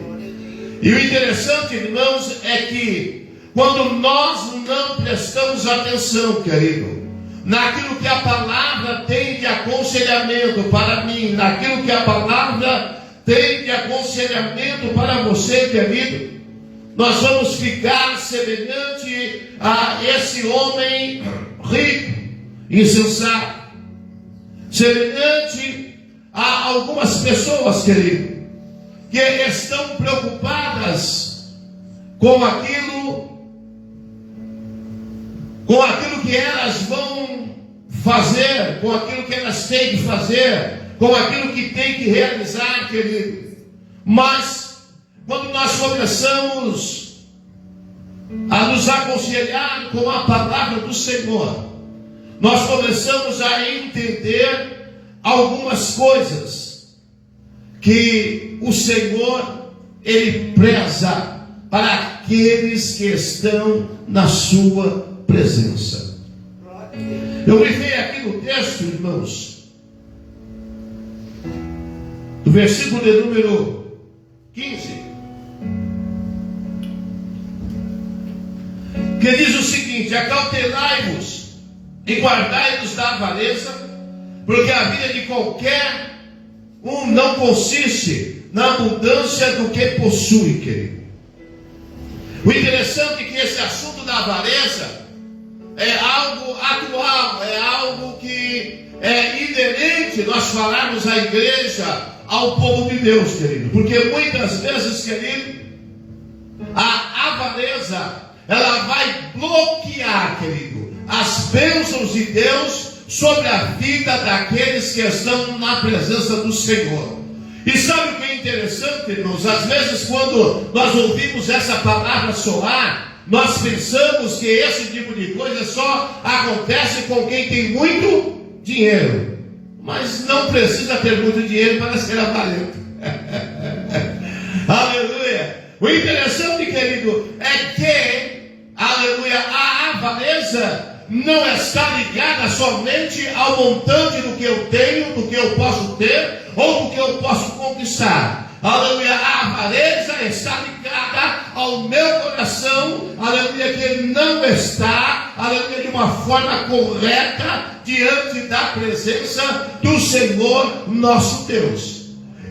E o interessante, irmãos, é que quando nós não prestamos atenção, querido, naquilo que a palavra tem de aconselhamento para mim, naquilo que a palavra tem de aconselhamento para você, querido, nós vamos ficar semelhante a esse homem rico, insensato, semelhante a algumas pessoas, querido, que estão preocupadas com aquilo que elas vão fazer, com aquilo que elas têm que fazer, com aquilo que têm que realizar, querido. Mas quando nós começamos a nos aconselhar com a palavra do Senhor, nós começamos a entender algumas coisas que o Senhor, Ele preza para aqueles que estão na sua presença. Eu grifei aqui no texto, irmãos, do versículo de número 15, que diz o seguinte: acautelai-vos e guardai-vos da avareza, porque a vida de qualquer um não consiste na abundância do que possui, querido. O interessante é que esse assunto da avareza é algo atual, é algo que é inerente nós falarmos à igreja, ao povo de Deus, querido. Porque muitas vezes, querido, a avareza, ela vai bloquear, querido, as bênçãos de Deus sobre a vida daqueles que estão na presença do Senhor. E sabe o que é interessante, irmãos? Às vezes, quando nós ouvimos essa palavra soar, nós pensamos que esse tipo de coisa só acontece com quem tem muito dinheiro. Mas não precisa ter muito dinheiro para ser avarento. Aleluia. O interessante, querido, é que, aleluia, a avareza não está ligada somente ao montante do que eu tenho, do que eu posso ter, ou do que eu posso conquistar. Aleluia, a avareza está ligada ao meu coração, aleluia, que não está, aleluia, de uma forma correta diante da presença do Senhor nosso Deus.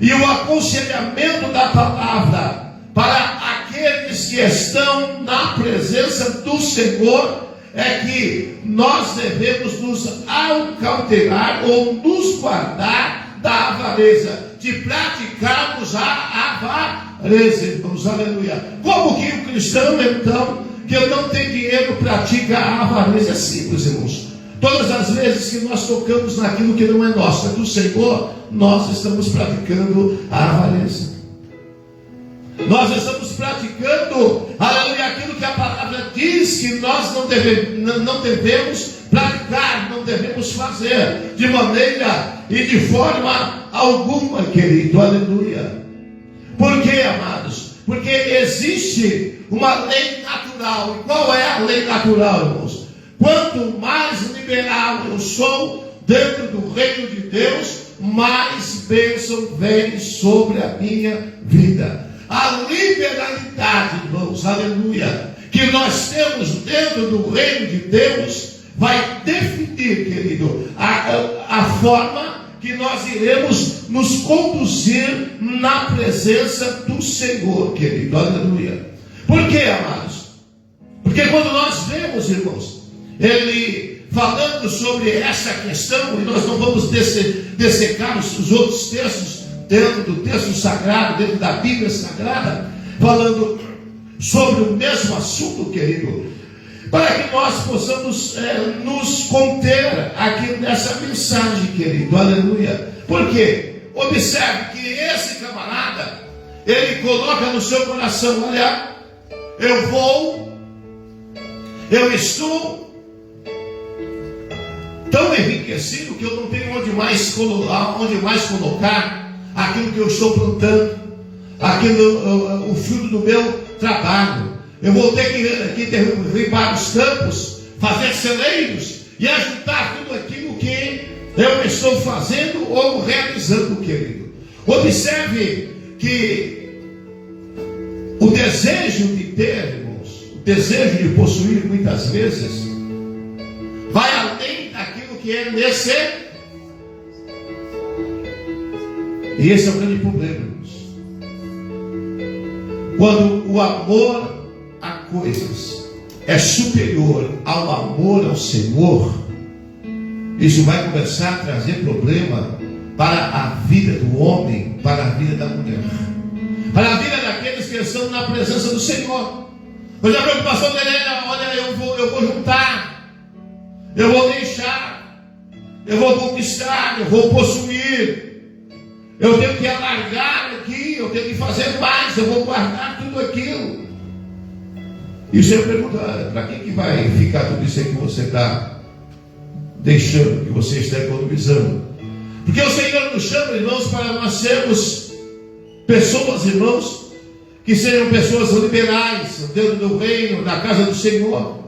E o aconselhamento da palavra para aqueles que estão na presença do Senhor é que nós devemos nos acautelar ou nos guardar da avareza, de praticarmos a avareza, irmãos, aleluia. Como que o cristão, então, que não tem dinheiro, pratica a avareza? É simples, irmãos. Todas as vezes que nós tocamos naquilo que não é nosso, é do Senhor, nós estamos praticando a avareza. Nós estamos praticando, aleluia, aquilo que a palavra diz que nós não devemos praticar, não devemos fazer de maneira e de forma alguma, querido, aleluia. Por quê, amados? Porque existe uma lei natural. E qual é a lei natural, irmãos? Quanto mais liberal eu sou dentro do reino de Deus, mais bênção vem sobre a minha vida. A liberalidade, irmãos, aleluia, que nós temos dentro do reino de Deus, vai definir, querido, a forma que nós iremos nos conduzir na presença do Senhor, querido, aleluia. Por quê, amados? Porque quando nós vemos, irmãos, ele falando sobre essa questão, e nós não vamos dessecar os outros textos dentro do texto sagrado, dentro da Bíblia Sagrada, falando sobre o mesmo assunto, querido, para que nós possamos nos conter aqui nessa mensagem, querido, aleluia. Por quê? Observe que esse camarada, ele coloca no seu coração: olha, eu estou tão enriquecido que eu não tenho onde mais colocar aquilo que eu estou plantando, o fruto do meu trabalho. Eu vou ter que derribar os campos, fazer celeiros e ajuntar tudo aquilo que eu estou fazendo ou realizando, querido. Observe que o desejo de ter, irmãos, o desejo de possuir, muitas vezes vai além daquilo que é necessário. E esse é o grande problema, irmãos. Quando o amor a coisas é superior ao amor ao Senhor, isso vai começar a trazer problema para a vida do homem, para a vida da mulher, para a vida daqueles que estão na presença do Senhor. Mas a preocupação dele é: olha, eu vou juntar, eu vou deixar, eu vou conquistar, eu vou possuir, eu tenho que alargar aqui, eu tenho que fazer mais, eu vou guardar tudo aquilo. E o Senhor pergunta: para que vai ficar tudo isso aí que você está deixando, que você está economizando? Porque o Senhor nos chama, irmãos, para nós sermos pessoas, irmãos, que sejam pessoas liberais dentro do reino, da casa do Senhor,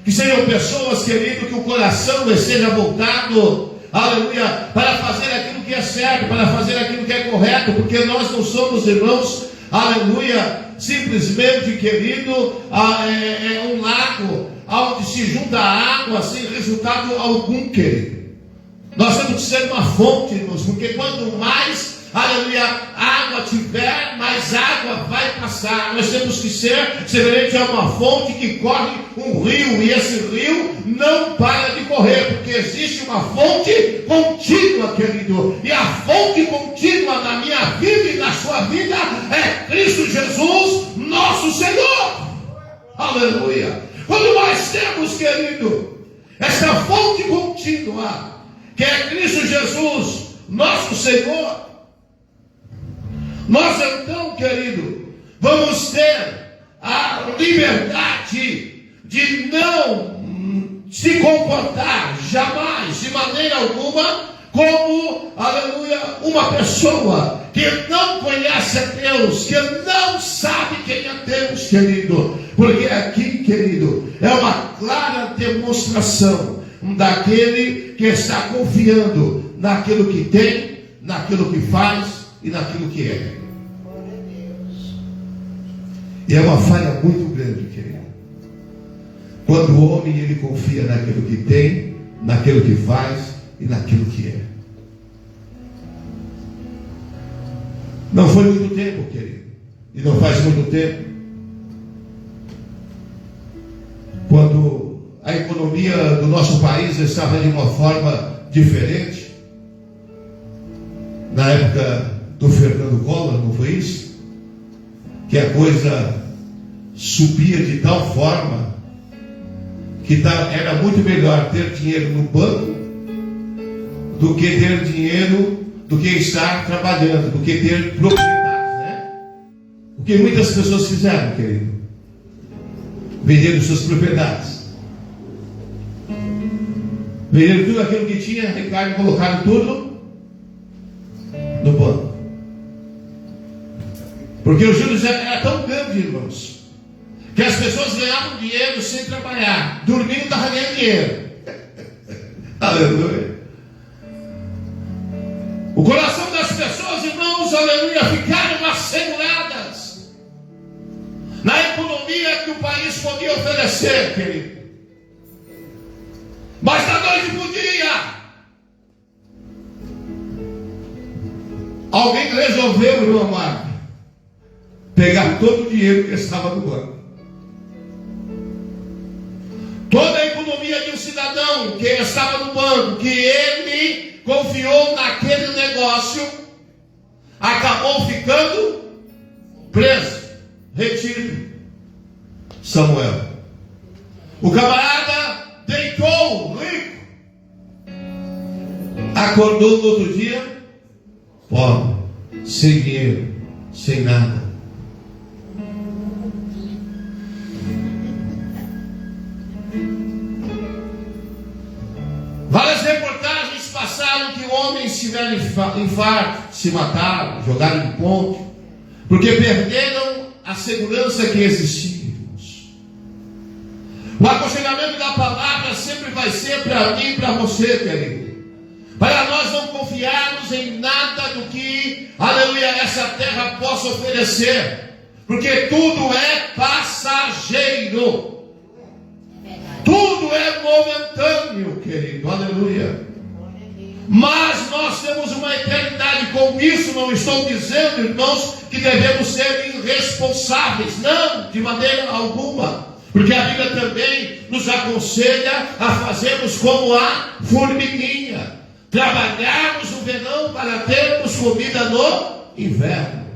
que sejam pessoas, querido, que o coração esteja voltado, aleluia, para fazer aquilo que é certo, para fazer aquilo que é correto, porque nós não somos, irmãos, aleluia, simplesmente, querido, um lago onde se junta água sem resultado algum, querido. Nós temos que ser uma fonte, irmãos, porque quanto mais, aleluia, água tiver, mais água vai passar. Nós temos que ser semelhante a uma fonte que corre um rio, e esse rio não para de correr, porque existe uma fonte contínua, querido, e a fonte contínua na minha vida e na sua vida é Cristo Jesus, nosso Senhor. Aleluia. Quando nós temos, querido, essa fonte contínua, que é Cristo Jesus, nosso Senhor, nós então, querido, vamos ter a liberdade de não se comportar jamais, de maneira alguma, como, aleluia, uma pessoa que não conhece a Deus, que não sabe quem é Deus, querido. Porque aqui, querido, é uma clara demonstração daquele que está confiando naquilo que tem, naquilo que faz e naquilo que é. E é uma falha muito grande, querido, quando o homem ele confia naquilo que tem, naquilo que faz e naquilo que é. Não foi muito tempo, querido, e não faz muito tempo, quando a economia do nosso país estava de uma forma diferente, na época do Fernando Collor, não foi isso? Que a coisa subia de tal forma que era muito melhor ter dinheiro no banco do que ter dinheiro, do que estar trabalhando, do que ter propriedade, né? O que muitas pessoas fizeram, querido? Venderam suas propriedades, venderam tudo aquilo que tinha, Ricardo, colocaram tudo no banco, porque os juros eram tão grandes, irmãos, que as pessoas ganhavam dinheiro sem trabalhar, dormindo estava ganhando dinheiro. Aleluia. O o país podia oferecer, querido. Mas da noite para o dia, alguém resolveu, meu amado, pegar todo o dinheiro que estava no banco. Toda a economia de um cidadão que estava no banco, que ele confiou naquele negócio, acabou ficando preso, retido. Samuel, o camarada deitou rico, acordou no outro dia pobre, sem dinheiro, sem nada. Várias reportagens passaram que homens tiveram infarto, se mataram, jogaram de ponte, porque perderam a segurança que existia. O aconselhamento da palavra sempre vai ser para mim e para você, querido, para nós não confiarmos em nada do que, aleluia, essa terra possa oferecer, porque tudo é passageiro, tudo é momentâneo, querido, aleluia. Mas nós temos uma eternidade. Com isso não estou dizendo, irmãos, que devemos ser irresponsáveis, não, de maneira alguma. Porque a Bíblia também nos aconselha a fazermos como a formiguinha, trabalharmos no verão para termos comida no inverno.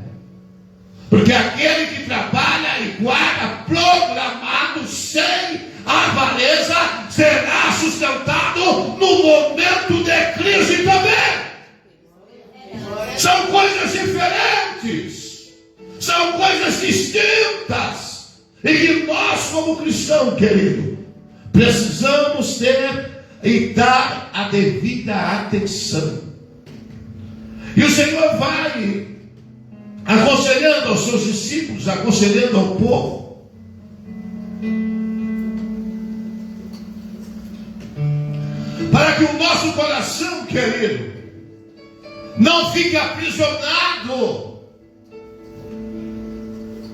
Porque aquele que trabalha e guarda programado sem avareza será sustentado no momento de crise também. São coisas diferentes, são coisas distintas. E que nós, como cristãos, querido, precisamos ter e dar a devida atenção. E o Senhor vai aconselhando aos seus discípulos, aconselhando ao povo. Para que o nosso coração, querido, não fique aprisionado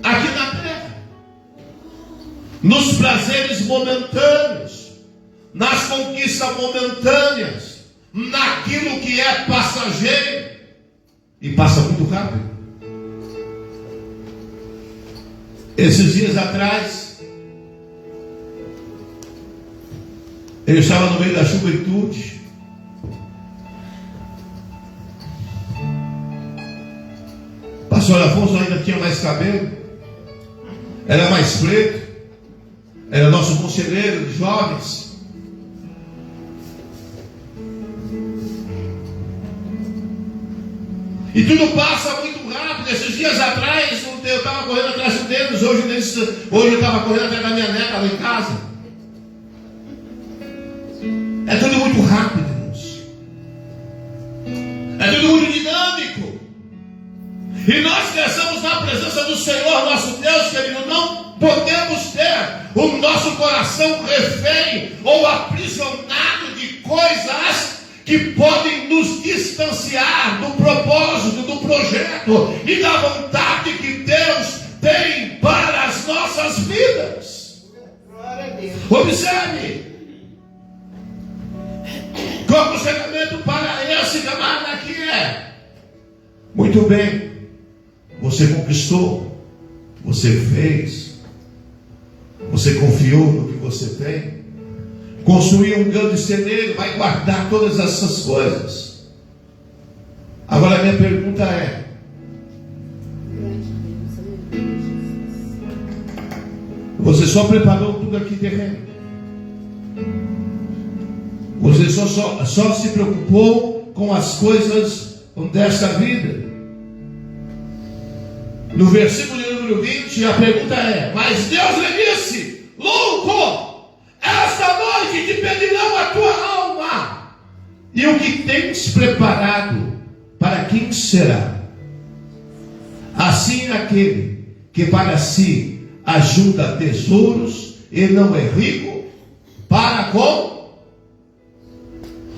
aqui na terra, nos prazeres momentâneos, nas conquistas momentâneas, naquilo que é passageiro e passa muito rápido. Esses dias atrás, eu estava no meio da juventude, pastor Afonso ainda tinha mais cabelo, era mais preto, era nosso conselheiro de jovens. E tudo passa muito rápido. Esses dias atrás eu estava correndo atrás do deles, hoje eu estava correndo atrás da minha neta lá em casa. É tudo muito rápido, irmãos. É tudo muito dinâmico. E nós que estamos na presença do Senhor nosso Deus, querido, não podemos ter o nosso coração refém ou aprisionado de coisas que podem nos distanciar do propósito, do projeto e da vontade que Deus tem para as nossas vidas. Observe, como aconselhamento para esse camarada aqui é: muito bem, você conquistou, você fez, você confiou no que você tem, construiu um grande celeiro, vai guardar todas essas coisas. Agora a minha pergunta é: você só preparou tudo aqui terreno? Você só se preocupou com as coisas desta vida? No versículo número 20, a pergunta é: mas Deus lhe disse, louco, esta noite te pedirão a tua alma, e o que tens preparado, para quem será? Assim aquele que para si ajuda tesouros e não é rico para com...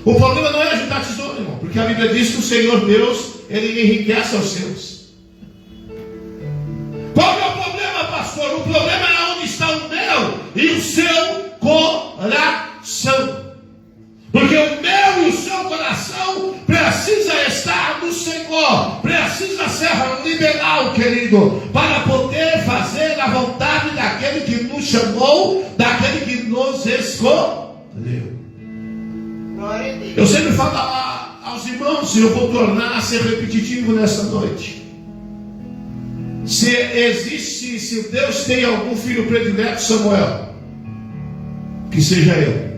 O problema não é ajudar tesouro, irmão, porque a Bíblia diz que o Senhor Deus, Ele enriquece aos seus. Qual é o problema, pastor? O problema é onde está o e o seu coração. Porque o meu e o seu coração precisa estar no Senhor, precisa ser liberal, querido, para poder fazer a vontade daquele que nos chamou, daquele que nos escolheu. Glória a Deus. Eu sempre falo aos irmãos, e eu vou tornar a ser repetitivo nessa noite. Se Deus tem algum filho predileto, Samuel, que seja eu.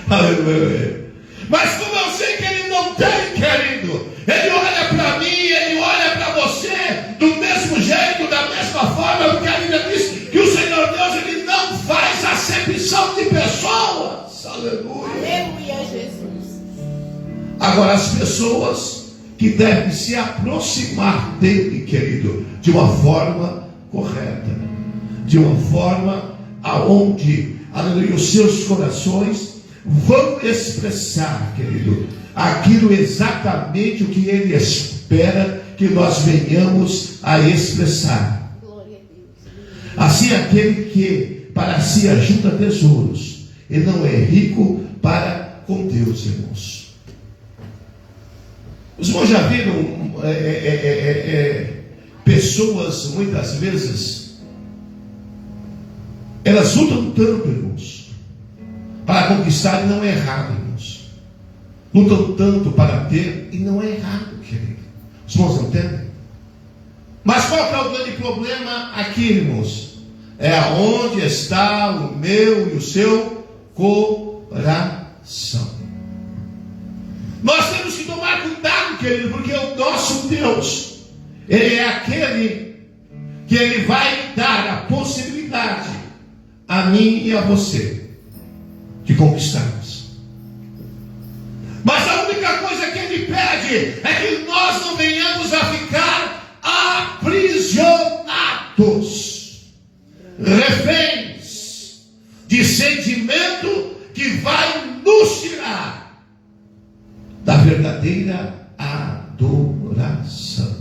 Aleluia. Mas como eu sei que ele não tem, querido, ele olha para mim, ele olha para você do mesmo jeito, da mesma forma, porque a Bíblia diz que o Senhor Deus, ele não faz acepção de pessoas. Aleluia. Aleluia, Jesus. Agora, as pessoas que devem se aproximar dele, querido, de uma forma correta, de uma forma aonde, aleluia, os seus corações vão expressar, querido, aquilo exatamente o que ele espera que nós venhamos a expressar. Glória a Deus. Assim, aquele que para si ajunta tesouros, ele não é rico para com Deus, irmãos. Os irmãos já viram pessoas, muitas vezes, elas lutam tanto, irmãos, para conquistar, e não é errado, irmãos. Lutam tanto para ter, e não é errado, querido. Os irmãos entendem? Mas qual que é o grande problema aqui, irmãos? É aonde está o meu e o seu coração. Nós temos que tomar cuidado, querido, porque o nosso Deus, ele é aquele que ele vai dar a possibilidade a mim e a você de conquistarmos. Mas a única coisa que ele pede é que nós não venhamos a ficar aprisionados, reféns de sentimento que vai nos tirar da verdadeira adoração,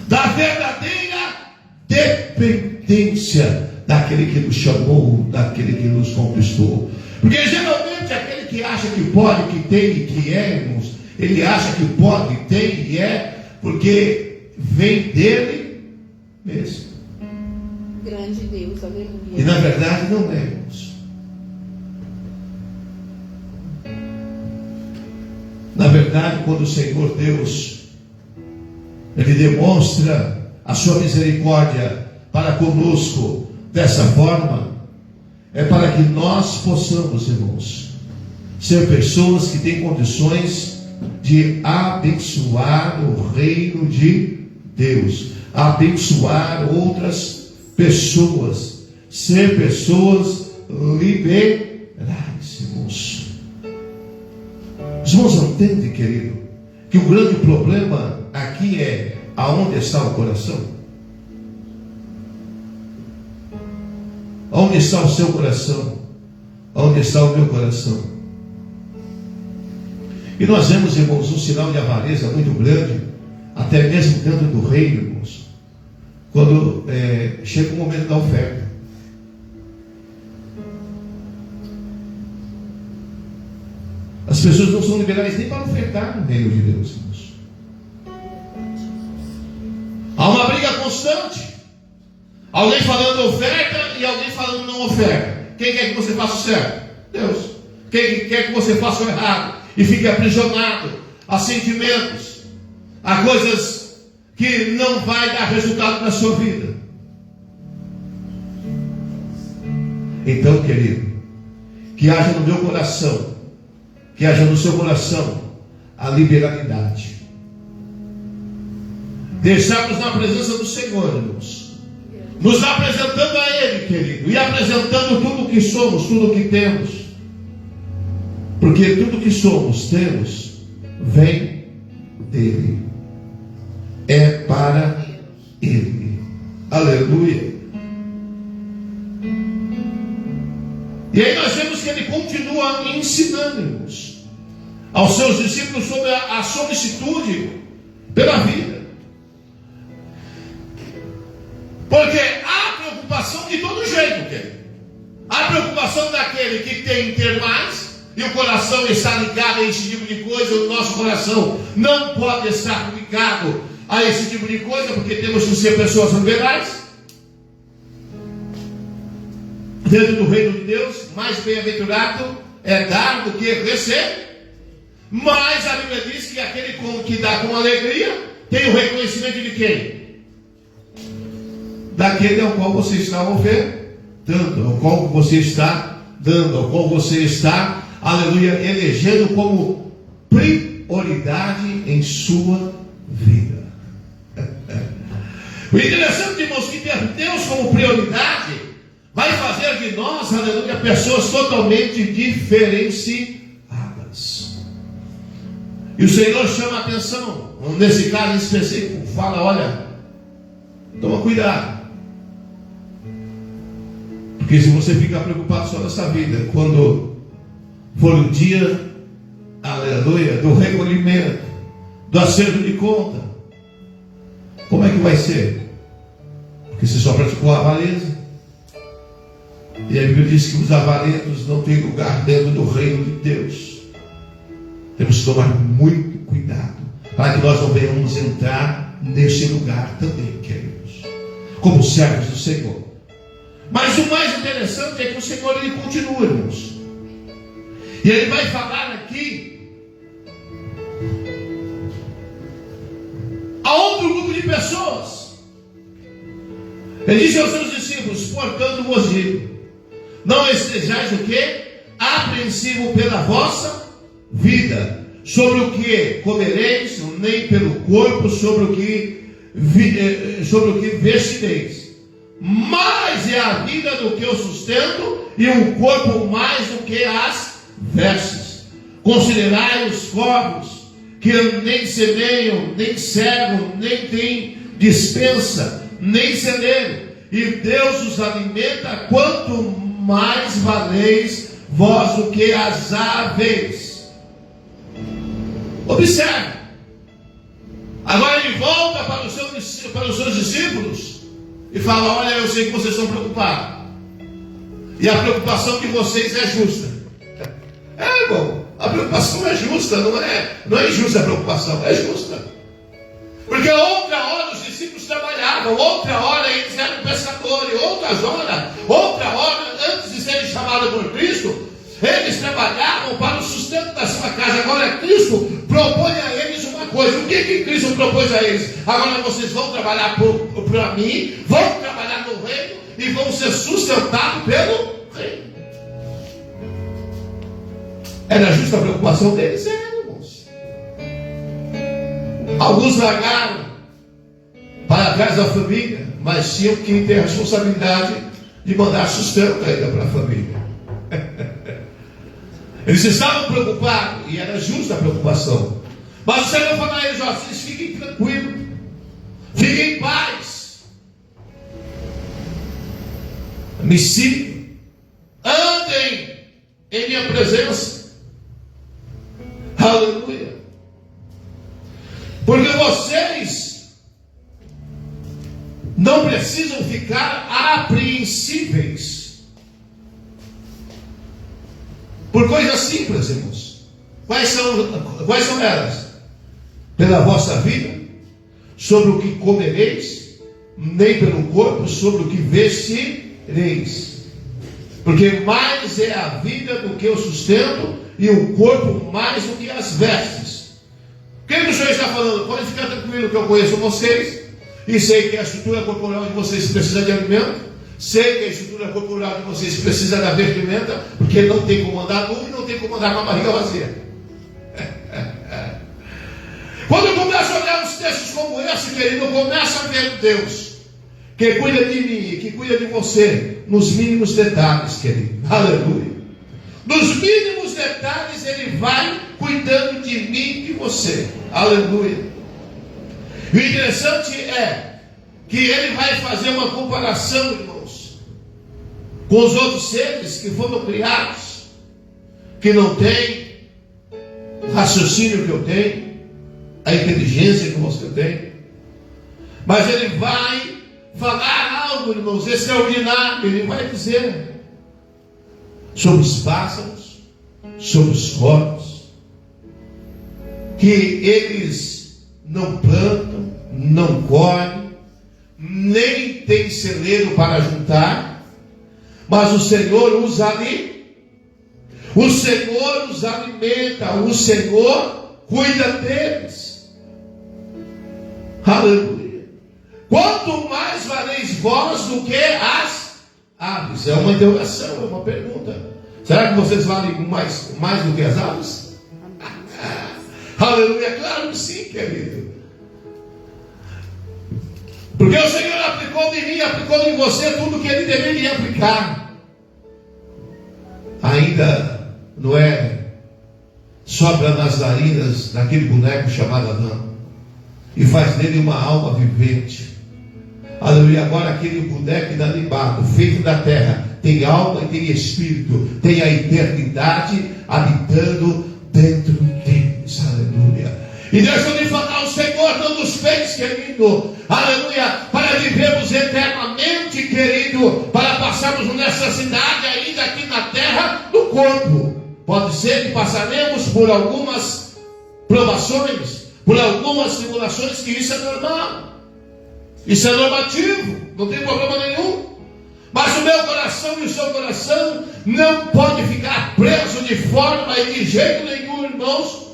da verdadeira dependência daquele que nos chamou, daquele que nos conquistou. Porque geralmente aquele que acha que pode, que tem e que é, irmãos, ele acha que pode, tem e é, porque vem dele mesmo. Grande Deus, E aleluia. na verdade não é, irmãos. Na verdade, quando o Senhor Deus, ele demonstra a sua misericórdia para conosco dessa forma, é para que nós possamos, irmãos, ser pessoas que têm condições de abençoar o reino de Deus, abençoar outras pessoas, ser pessoas liberais, irmãos. Os irmãos entendem, querido, que o grande problema aqui é aonde está o coração? Onde está o seu coração? Onde está o meu coração? E nós vemos, irmãos, um sinal de avareza muito grande, até mesmo dentro do reino, irmãos, quando chega o momento da oferta. As pessoas não são liberais nem para ofertar no reino de Deus, irmãos. Há uma briga constante. Alguém falando oferta e alguém falando não oferta. Quem quer que você faça o certo? Deus. Quem quer que você faça o errado? E fique aprisionado a sentimentos, a coisas que não vai dar resultado na sua vida. Então, querido, que haja no meu coração, que haja no seu coração a liberalidade. Deixarmos na presença do Senhor, irmãos, nos apresentando a Ele, querido, e apresentando tudo o que somos, tudo o que temos, porque tudo que somos, temos, vem dEle, é para Ele. Aleluia. E aí nós vemos que Ele continua ensinando-nos aos seus discípulos sobre a solicitude pela vida. Porque a preocupação de todo jeito, querido. A preocupação daquele que tem em ter mais, e o coração está ligado a esse tipo de coisa, o nosso coração não pode estar ligado a esse tipo de coisa, porque temos que ser pessoas liberais. Dentro do reino de Deus, mais bem-aventurado é dar do que receber. Mas a Bíblia diz que aquele que dá com alegria tem o reconhecimento de quem? Daquele ao qual você está ofertando, ao qual você está dando, ao qual você está, aleluia, elegendo como prioridade em sua vida. O interessante, irmãos, que ter Deus como prioridade vai fazer de nós, aleluia, pessoas totalmente diferenciadas. E o Senhor chama a atenção, nesse caso específico, fala: olha, toma cuidado. Porque se você ficar preocupado só nessa vida, quando for o dia, aleluia, do recolhimento, do acerto de conta, como é que vai ser? Porque você só praticou a avareza. E a Bíblia diz que os avarentos não têm lugar dentro do reino de Deus. Temos que tomar muito cuidado para que nós não venhamos entrar nesse lugar também, queridos, como servos do Senhor. Mas o mais interessante é que o Senhor, ele continua, irmãos. E ele vai falar aqui a outro grupo de pessoas. Ele disse aos seus discípulos: portanto vos digo, não estejais o quê? Apreensivo pela vossa vida, sobre o que comereis, nem pelo corpo, sobre o que vestireis. Mais é a vida do que o sustento, e o corpo mais do que as vestes. Considerai os corvos, que nem semeiam, nem cegam, nem têm dispensa, nem celeiro, e Deus os alimenta. Quanto mais valeis vós do que as aves. Observe. Agora ele volta para os seus discípulos e fala: olha, eu sei que vocês estão preocupados, e a preocupação de vocês é justa. Irmão, a preocupação é justa, não é injusta a preocupação, é justa. Porque outra hora os discípulos trabalhavam, outra hora eles eram pescadores, outra hora, antes de serem chamados por Cristo, eles trabalhavam para o sustento da sua casa. Agora Cristo propõe a eles uma coisa. O que Cristo propôs a eles? Agora vocês vão trabalhar para mim, vão trabalhar no reino e vão ser sustentados pelo reino. Era justa a preocupação deles? Irmãos. Alguns largaram para trás da família, mas tinham que ter a responsabilidade de mandar sustento ainda para a família. Eles estavam preocupados, e era justa a preocupação. Mas o Senhor falou a eles: vocês fiquem tranquilos, fiquem em paz, me sigam, andem em minha presença. Aleluia. Porque vocês não precisam ficar apreensíveis por coisas simples, irmãos. Quais são elas? Pela vossa vida, sobre o que comereis, nem pelo corpo, sobre o que vestireis. Porque mais é a vida do que o sustento, e o corpo mais do que as vestes. O que o Senhor está falando? Pode ficar tranquilo que eu conheço vocês, e sei que a estrutura corporal de vocês precisa de alimento, sei que a estrutura corporal de vocês precisa da vestimenta, porque não tem como andar nu e não tem como andar com a barriga vazia. Quando eu começo a olhar uns textos como esse, querido, eu começo a ver Deus que cuida de mim, que cuida de você, nos mínimos detalhes, querido. Aleluia. Nos mínimos detalhes Ele vai cuidando de mim e de você. Aleluia. E o interessante é que Ele vai fazer uma comparação, irmãos, com os outros seres que foram criados, que não têm o raciocínio que eu tenho, a inteligência que você tem, mas Ele vai falar algo, irmãos, extraordinário, ele vai dizer sobre os pássaros, sobre os corvos, que eles não plantam, não colhem, nem tem celeiro para juntar, mas o Senhor os alimenta, o Senhor os alimenta, o Senhor cuida deles. Aleluia. Quanto mais valeis vós do que as aves? É uma interrogação, é uma pergunta. Será que vocês valem mais do que as aves? Aleluia, claro que sim, querido. Porque o Senhor aplicou em mim, aplicou em você tudo que Ele deveria aplicar. Ainda não é sobra nas narinas daquele boneco chamado Adão e faz dele uma alma vivente. Aleluia. Agora aquele boneco inanimado, feito da terra, tem alma e tem espírito, tem a eternidade habitando dentro deles. Aleluia. E deixa eu lhe falar, o Senhor não nos fez, querido, aleluia, para vivermos eternamente, querido, para passarmos nessa cidade ainda aqui na terra, no corpo. Pode ser que passaremos por algumas provações, por algumas tribulações, que isso é normal, isso é normativo, não tem problema nenhum. Mas o meu coração e o seu coração não pode ficar preso de forma e de jeito nenhum, irmãos,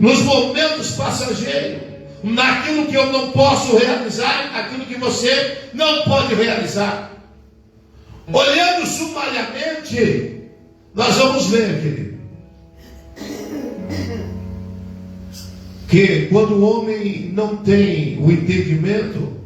nos momentos passageiros, naquilo que eu não posso realizar, naquilo que você não pode realizar. Olhando sumariamente, nós vamos ver, querido, que quando o homem não tem o entendimento,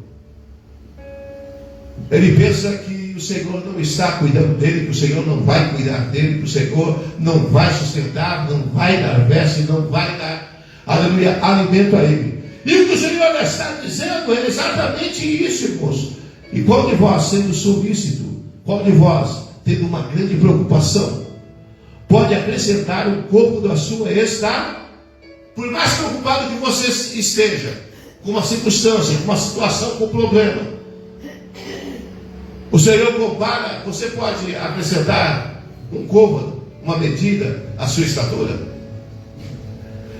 ele pensa que o Senhor não está cuidando dele, que o Senhor não vai cuidar dele, que o Senhor não vai sustentar, não vai dar verso, não vai dar, aleluia, alimento a ele. E o que o Senhor está dizendo é exatamente isso, irmãos. E qual de vós, sendo solícito, qual de vós, tendo uma grande preocupação, pode acrescentar um pouco da sua estar, por mais preocupado que você esteja, com uma circunstância, com uma situação, com um problema, o Senhor compara, você pode acrescentar um côvado, uma medida à sua estatura?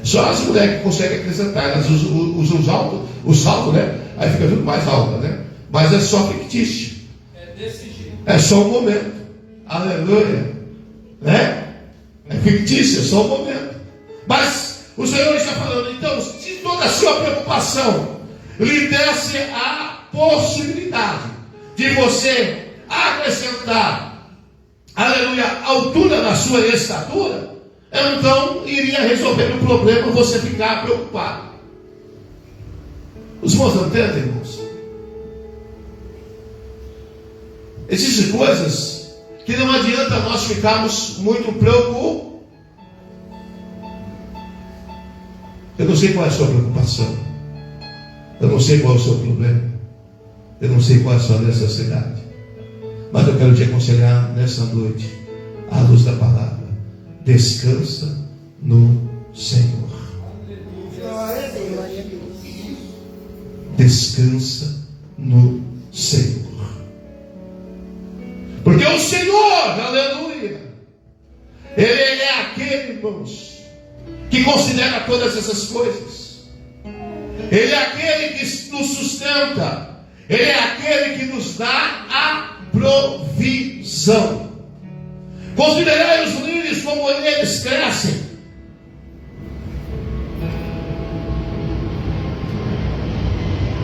Só as mulheres que conseguem acrescentar, elas usam o salto, né? Aí fica tudo mais alto, né? Mas é só fictício. É desse jeito. É só um momento. Aleluia. Né? É fictício, é só um momento. Mas o Senhor está falando, então, se toda a sua preocupação lhe desse a possibilidade de você acrescentar, aleluia, altura na sua estatura, então iria resolver o problema você ficar preocupado. Os irmãos entendem, irmãos? Existem coisas que não adianta nós ficarmos muito preocupados. Eu não sei qual é a sua preocupação, eu não sei qual é o seu problema, eu não sei qual é a sua necessidade, mas eu quero te aconselhar nessa noite, à luz da palavra: descansa no Senhor. Descansa no Senhor. Porque o Senhor, aleluia, Ele é aquele, irmãos, que considera todas essas coisas. Ele é aquele que nos sustenta. Ele é aquele que nos dá a provisão. Considerai os lírios como eles crescem.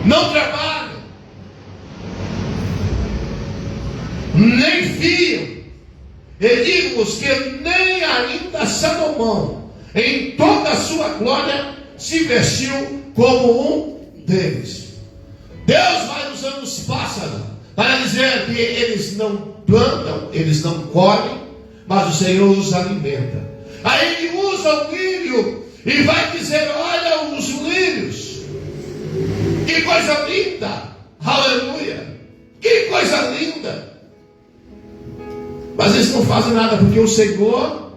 Não trabalham, nem fiam. E digo-vos que nem ainda Salomão, em toda a sua glória, se vestiu como um deles. Deus vai usando os pássaros para dizer que eles não plantam, eles não colhem, mas o Senhor os alimenta. Aí ele usa o lírio e vai dizer: olha os lírios, que coisa linda, aleluia, que coisa linda. Mas eles não fazem nada, porque o Senhor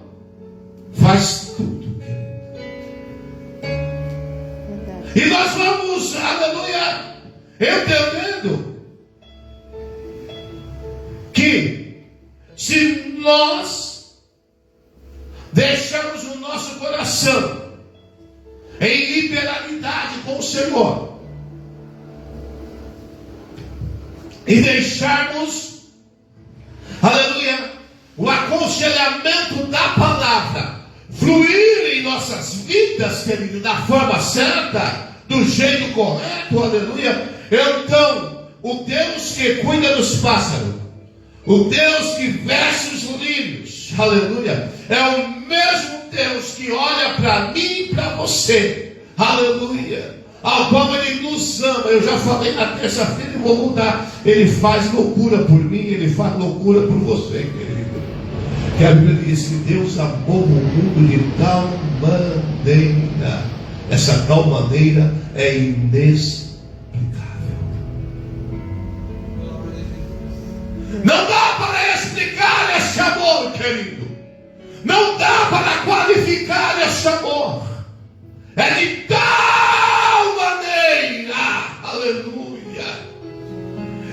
faz tudo. E nós vamos, aleluia, entendendo que se nós deixarmos o nosso coração em liberalidade com o Senhor e deixarmos, aleluia, o aconselhamento da palavra fluir em nossas vidas, querido, da forma certa, do jeito correto, aleluia, então o Deus que cuida dos pássaros, o Deus que veste os lírios, aleluia, é o mesmo Deus que olha para mim e para você, aleluia, ao qual Ele nos ama. Eu já falei na terça-feira e vou mudar. Ele faz loucura por mim, Ele faz loucura por você, querido. Que a Bíblia diz que Deus amou o mundo de tal maneira. Essa tal maneira é inexplicável. Não dá para explicar esse amor, querido. Não dá para qualificar esse amor. É de tal maneira, aleluia.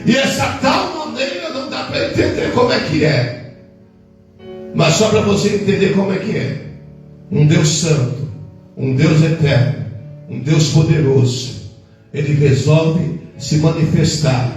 E essa tal maneira não dá para entender como é que é. Mas só para você entender como é que é. Um Deus santo, um Deus eterno, um Deus poderoso, Ele resolve se manifestar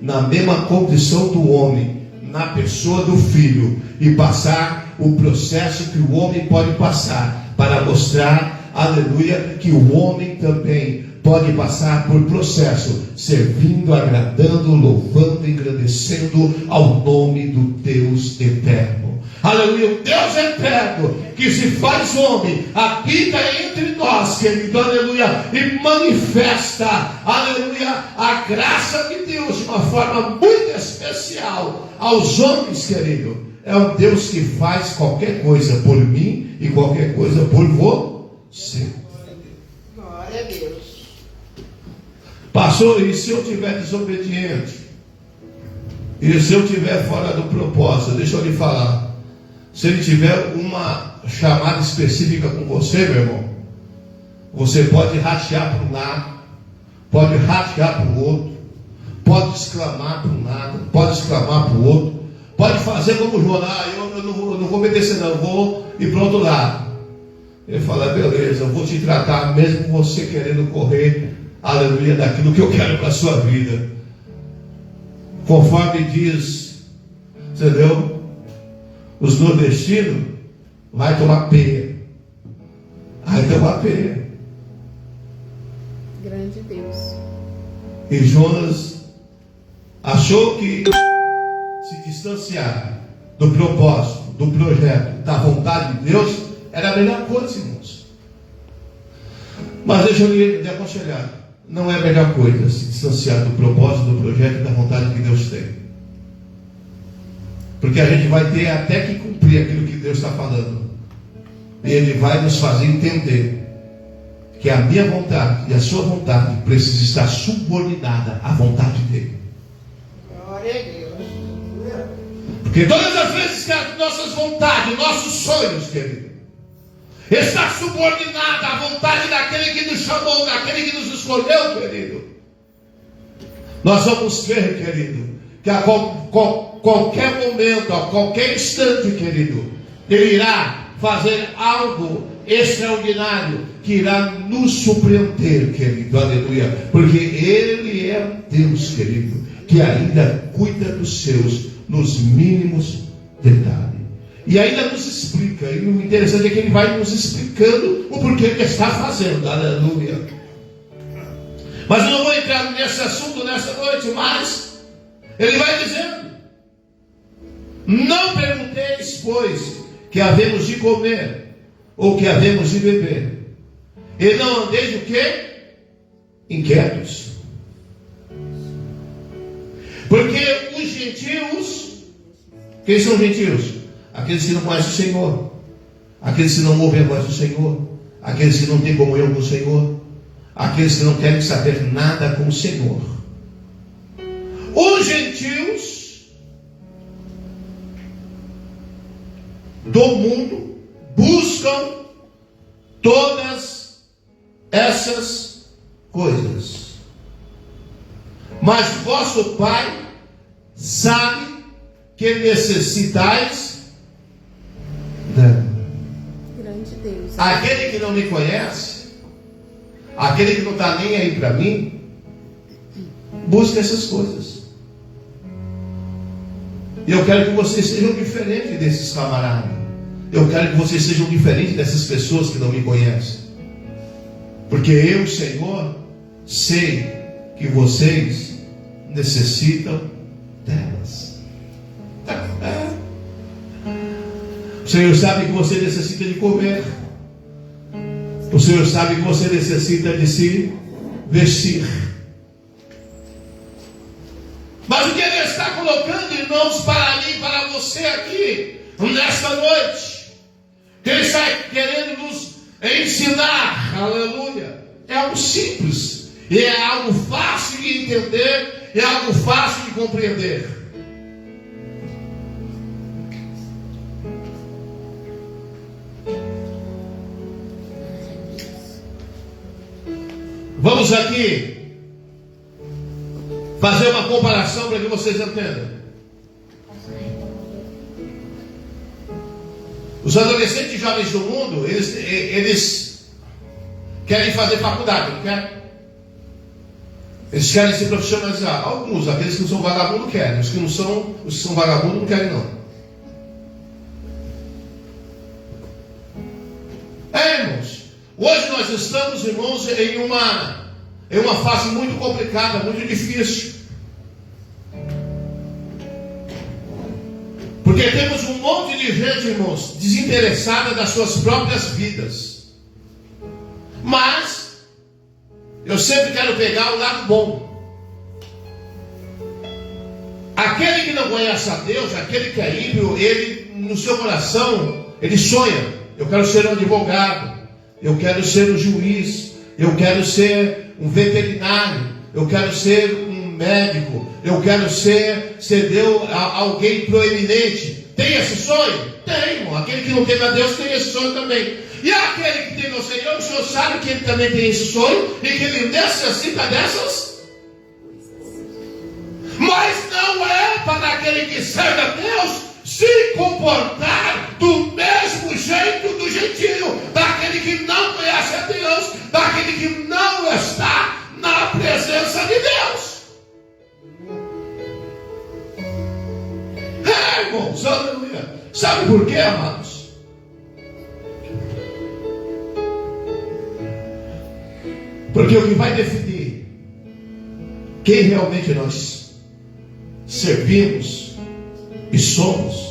na mesma condição do homem, na pessoa do Filho, e passar o processo que o homem pode passar, para mostrar, aleluia, que o homem também pode passar por processo, servindo, agradando, louvando, engrandecendo ao nome do Deus eterno. Aleluia, o Deus eterno que se faz homem, habita entre nós, querido, aleluia, e manifesta, aleluia, a graça de Deus de uma forma muito especial aos homens, querido. É um Deus que faz qualquer coisa por mim e qualquer coisa por você. Glória a Deus. Pastor, e se eu estiver desobediente? E se eu estiver fora do propósito? Deixa eu lhe falar. Se ele tiver uma chamada específica com você, meu irmão, você pode ratear para um lado, pode ratear para o outro, pode exclamar para um lado, pode exclamar para o outro, pode fazer como João, eu não vou obedecer não, eu vou ir para o outro lado. Ele fala, beleza, eu vou te tratar mesmo você querendo correr, aleluia, daquilo que eu quero para a sua vida. Conforme diz, entendeu? Os nordestinos vai tomar peia. Vai tomar peia. Grande Deus. E Jonas achou que se distanciar do propósito, do projeto, da vontade de Deus era a melhor coisa, irmãos. Mas deixa eu lhe aconselhar. Não é a melhor coisa se distanciar do propósito, do projeto e da vontade que Deus tem. Porque a gente vai ter até que cumprir aquilo que Deus está falando. E Ele vai nos fazer entender que a minha vontade e a sua vontade precisa estar subordinada à vontade dEle. Glória a Deus. Porque todas as vezes que as nossas vontades, nossos sonhos, querido, está subordinada à vontade daquele que nos chamou, daquele que nos escolheu, querido, nós vamos ver, querido, que a qualquer momento, a qualquer instante, querido, Ele irá fazer algo extraordinário que irá nos surpreender, querido, aleluia, porque Ele é um Deus, querido, que ainda cuida dos seus nos mínimos detalhes. E ainda nos explica, e o interessante é que Ele vai nos explicando o porquê Ele está fazendo, aleluia. Mas eu não vou entrar nesse assunto nessa noite, mas Ele vai dizendo: não pergunteis, pois, que havemos de comer, ou que havemos de beber, e não andeis o quê? Inquietos. Porque os gentios, quem são os gentios? Aqueles que não conhecem o Senhor, aqueles que não ouvem a voz do Senhor, aqueles que não têm comunhão com o Senhor, aqueles que não querem saber nada com o Senhor. Os gentios do mundo buscam todas essas coisas. Mas vosso Pai sabe que necessitais dela. Grande Deus. Aquele que não me conhece, aquele que não está nem aí para mim, busca essas coisas. E eu quero que vocês sejam diferentes desses camaradas. Eu quero que vocês sejam diferentes dessas pessoas que não me conhecem. Porque eu, Senhor, sei que vocês necessitam delas. O Senhor sabe que você necessita de comer. O Senhor sabe que você necessita de se vestir. Mas o que Ele está colocando, irmãos, para mim, para você aqui, nesta noite, que Ele está querendo nos ensinar, aleluia, é algo simples, e é algo fácil de entender, é algo fácil de compreender. Vamos aqui fazer uma comparação para que vocês entendam. Os adolescentes e jovens do mundo, eles querem fazer faculdade, não querem? Eles querem se profissionalizar. Alguns, aqueles que não são vagabundos querem. Os que são vagabundos não querem não. Irmãos, hoje nós estamos, irmãos, em uma fase muito complicada, muito difícil. Porque temos um monte de gente, irmãos, desinteressada das suas próprias vidas. Mas eu sempre quero pegar o lado bom. Aquele que não conhece a Deus, aquele que é ímpio, ele no seu coração, ele sonha: eu quero ser um advogado, eu quero ser um juiz, eu quero ser um veterinário, eu quero ser um médico, eu quero ser alguém proeminente. Tem esse sonho? Tem, irmão. Aquele que não tem a Deus tem esse sonho também. E aquele que tem o Senhor sabe que ele também tem esse sonho e que ele necessita dessas. Mas não é para aquele que serve a Deus se comportar do mesmo jeito do gentio, daquele que não conhece a Deus, daquele que não está na presença de Deus. Irmãos, aleluia. Sabe por quê, amados? Porque o que vai definir quem realmente nós servimos e somos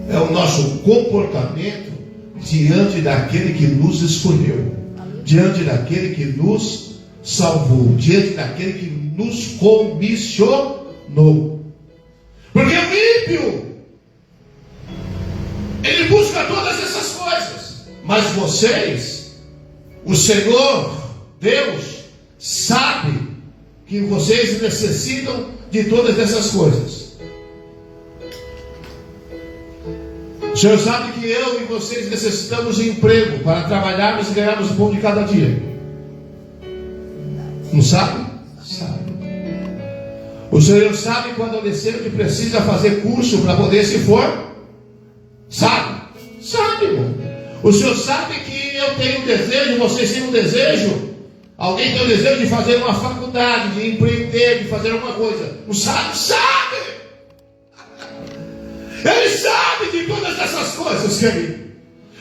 é o nosso comportamento diante daquele que nos escolheu, diante daquele que nos salvou, diante daquele que nos comissionou. Porque o ímpio, ele busca todas essas coisas. Mas vocês, o Senhor, Deus, sabe que vocês necessitam de todas essas coisas. O Senhor sabe que eu e vocês necessitamos de emprego para trabalharmos e ganharmos o pão de cada dia. Não sabe? Sabe. O Senhor sabe que o adolescente precisa fazer curso para poder se for? Sabe? Sabe, irmão. O Senhor sabe que eu tenho um desejo, vocês têm um desejo. Alguém tem o desejo de fazer uma faculdade, de empreender, de fazer alguma coisa. Não sabe? Sabe! Ele sabe de todas essas coisas, querido.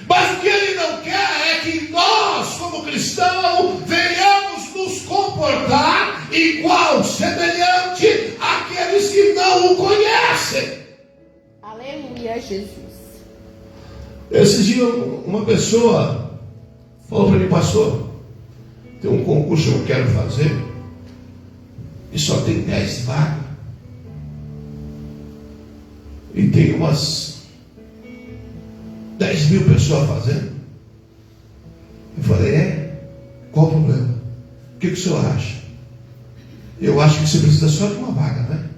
Mas o que ele não quer é que nós, como cristãos, venhamos nos comportar igual, semelhante àqueles que não o conhecem. Aleluia, Jesus. Esse dia uma pessoa falou para mim: pastor, tem um concurso que eu quero fazer e só tem 10 vagas. E tem umas 10 mil pessoas fazendo. Eu falei: qual o problema? O que o senhor acha? Eu acho que você precisa só de uma vaga, né?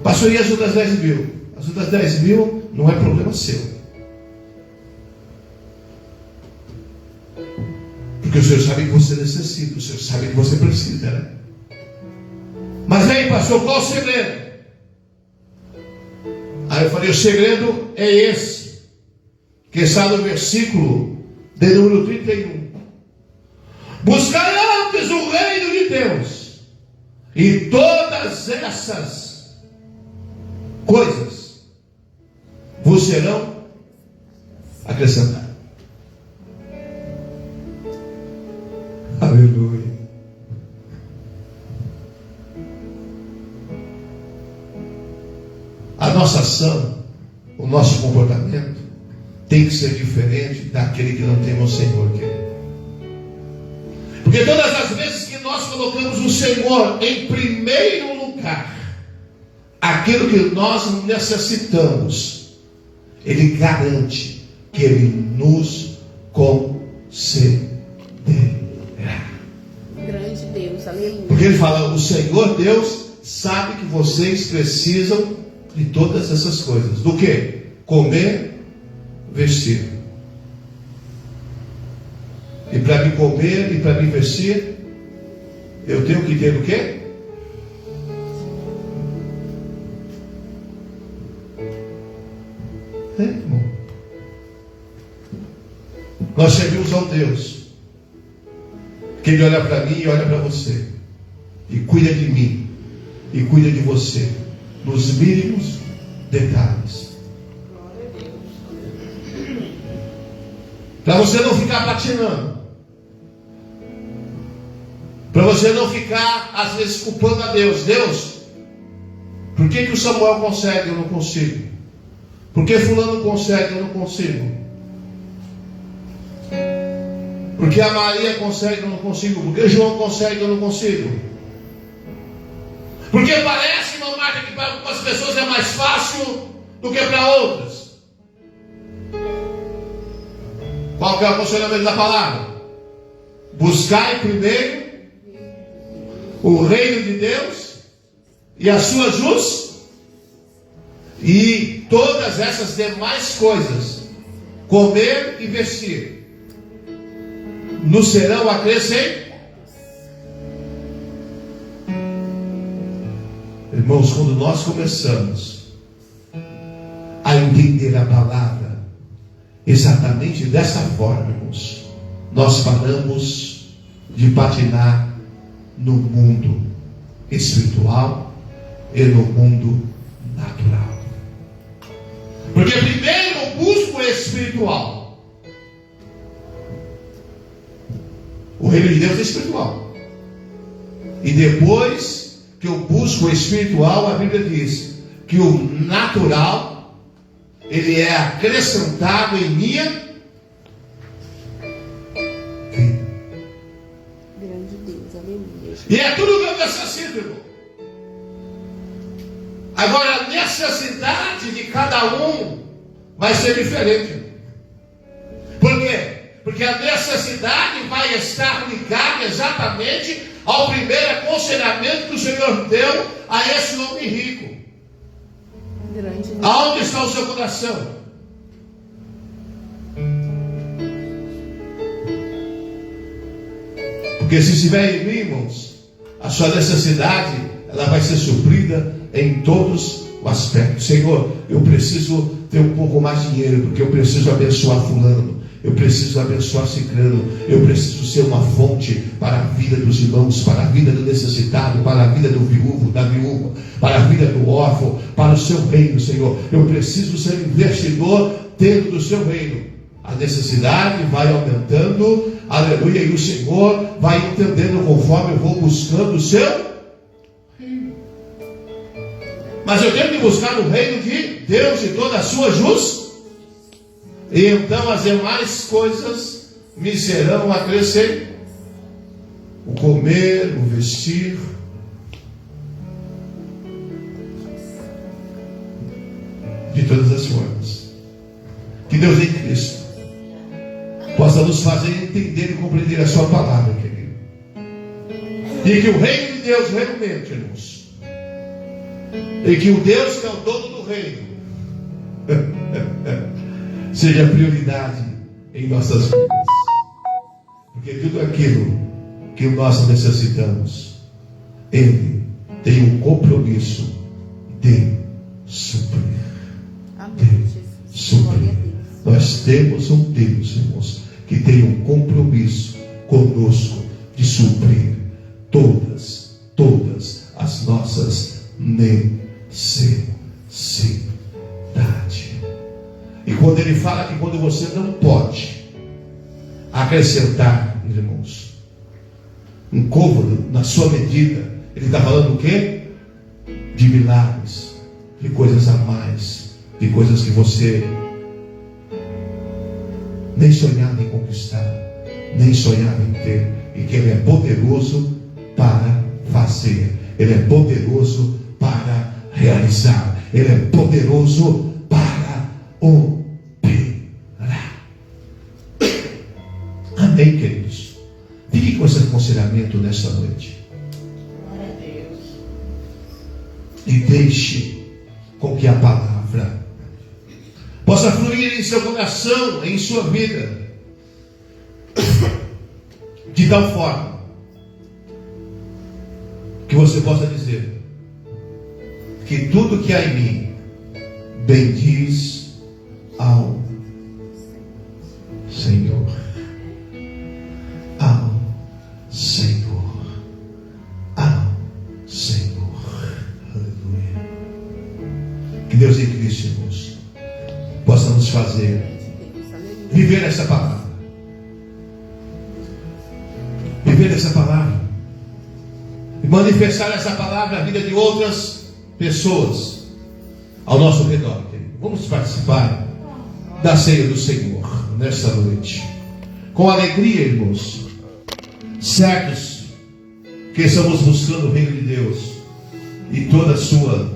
Pastor, e as outras 10 mil? As outras 10 mil não é problema seu. Porque o Senhor sabe que você necessita, o Senhor sabe que você precisa, né? Mas aí, pastor, qual o segredo? Aí eu falei, o segredo é esse, que está no versículo de número 31. Buscar antes o reino de Deus, e todas essas coisas vos serão acrescentadas. Aleluia. A nossa ação, o nosso comportamento tem que ser diferente daquele que não tem o Senhor, querido. Porque todas as vezes que nós colocamos o Senhor em primeiro lugar, aquilo que nós necessitamos, Ele garante que Ele nos concederá. Grande Deus, aleluia. Porque Ele fala, o Senhor Deus sabe que vocês precisam de todas essas coisas. Do que? Comer, vestir. E para me comer e para me vestir, eu tenho que ter o quê? Irmão. Nós servimos a um Deus que Ele olha para mim e olha para você, e cuida de mim e cuida de você nos mínimos detalhes, para você não ficar patinando, para você não ficar às vezes culpando a Deus. Deus, por que o Samuel consegue e eu não consigo? Por que fulano consegue e eu não consigo? Porque a Maria consegue e eu não consigo? Porque João consegue e eu não consigo? Porque parece, irmã Marta, que para algumas pessoas é mais fácil do que para outras. Qual que é o aconselhamento da palavra? Buscai primeiro o reino de Deus e a sua justiça, e todas essas demais coisas, comer e vestir, nos serão acrescentadas. Irmãos, quando nós começamos a entender a palavra exatamente dessa forma, irmãos, nós paramos de patinar no mundo espiritual e no mundo natural. Porque primeiro eu busco o espiritual. O reino de Deus é espiritual. E depois que eu busco o espiritual, a Bíblia diz que o natural, ele é acrescentado em minha vida. Grande Deus, aleluia. E é tudo que eu necessito, irmão. Agora, a necessidade de cada um vai ser diferente. Por quê? Porque a necessidade vai estar ligada exatamente ao primeiro aconselhamento que o Senhor deu a esse homem rico. Grande Deus. Aonde está o seu coração? Porque se estiver em mim, irmãos, a sua necessidade, ela vai ser suprida em todos os aspectos. Senhor, eu preciso ter um pouco mais de dinheiro, porque eu preciso abençoar fulano, eu preciso abençoar ciclano, eu preciso ser uma fonte para a vida dos irmãos, para a vida do necessitado, para a vida do viúvo, da viúva, para a vida do órfão, para o seu reino, Senhor. Eu preciso ser investidor dentro do seu reino. A necessidade vai aumentando, aleluia, e o Senhor vai entendendo conforme eu vou buscando o seu. Mas eu tenho que buscar no reino de Deus e toda a sua justiça, e então as demais coisas me serão acrescentadas. O comer, o vestir, de todas as formas. Que Deus em Cristo possa nos fazer entender e compreender a sua palavra, querido. E que o reino de Deus realmente, irmãos, e que o Deus que é o dono do reino seja prioridade em nossas vidas. Porque Porque tudo aquilo que nós necessitamos, Ele tem um compromisso de suprir. Amém, Jesus. Glória a Suprir. Deus. Nós temos um Deus, irmãos, que tem um compromisso conosco de suprir todas as nossas necessidades. E quando Ele fala que quando você não pode acrescentar, irmãos, um côvado na sua medida, Ele está falando o quê? De milagres, de coisas a mais, de coisas que você nem sonhava em conquistar, nem sonhava em ter, e que Ele é poderoso para fazer, Ele é poderoso para realizar, Ele é poderoso para operar. Amém, queridos? Fique com esse aconselhamento nesta noite. Glória a Deus. E deixe com que a palavra possa fluir em seu coração, em sua vida, de tal forma que você possa dizer que tudo que há em mim bendiz ao Senhor. Ao Senhor. Ao Senhor. Aleluia. Que Deus em Cristo, irmãos, possa nos fazer viver essa palavra. Viver essa palavra. E manifestar essa palavra na vida de outras pessoas ao nosso redor. Vamos participar da ceia do Senhor nesta noite. Com alegria, irmãos. Certos que estamos buscando o reino de Deus e toda a sua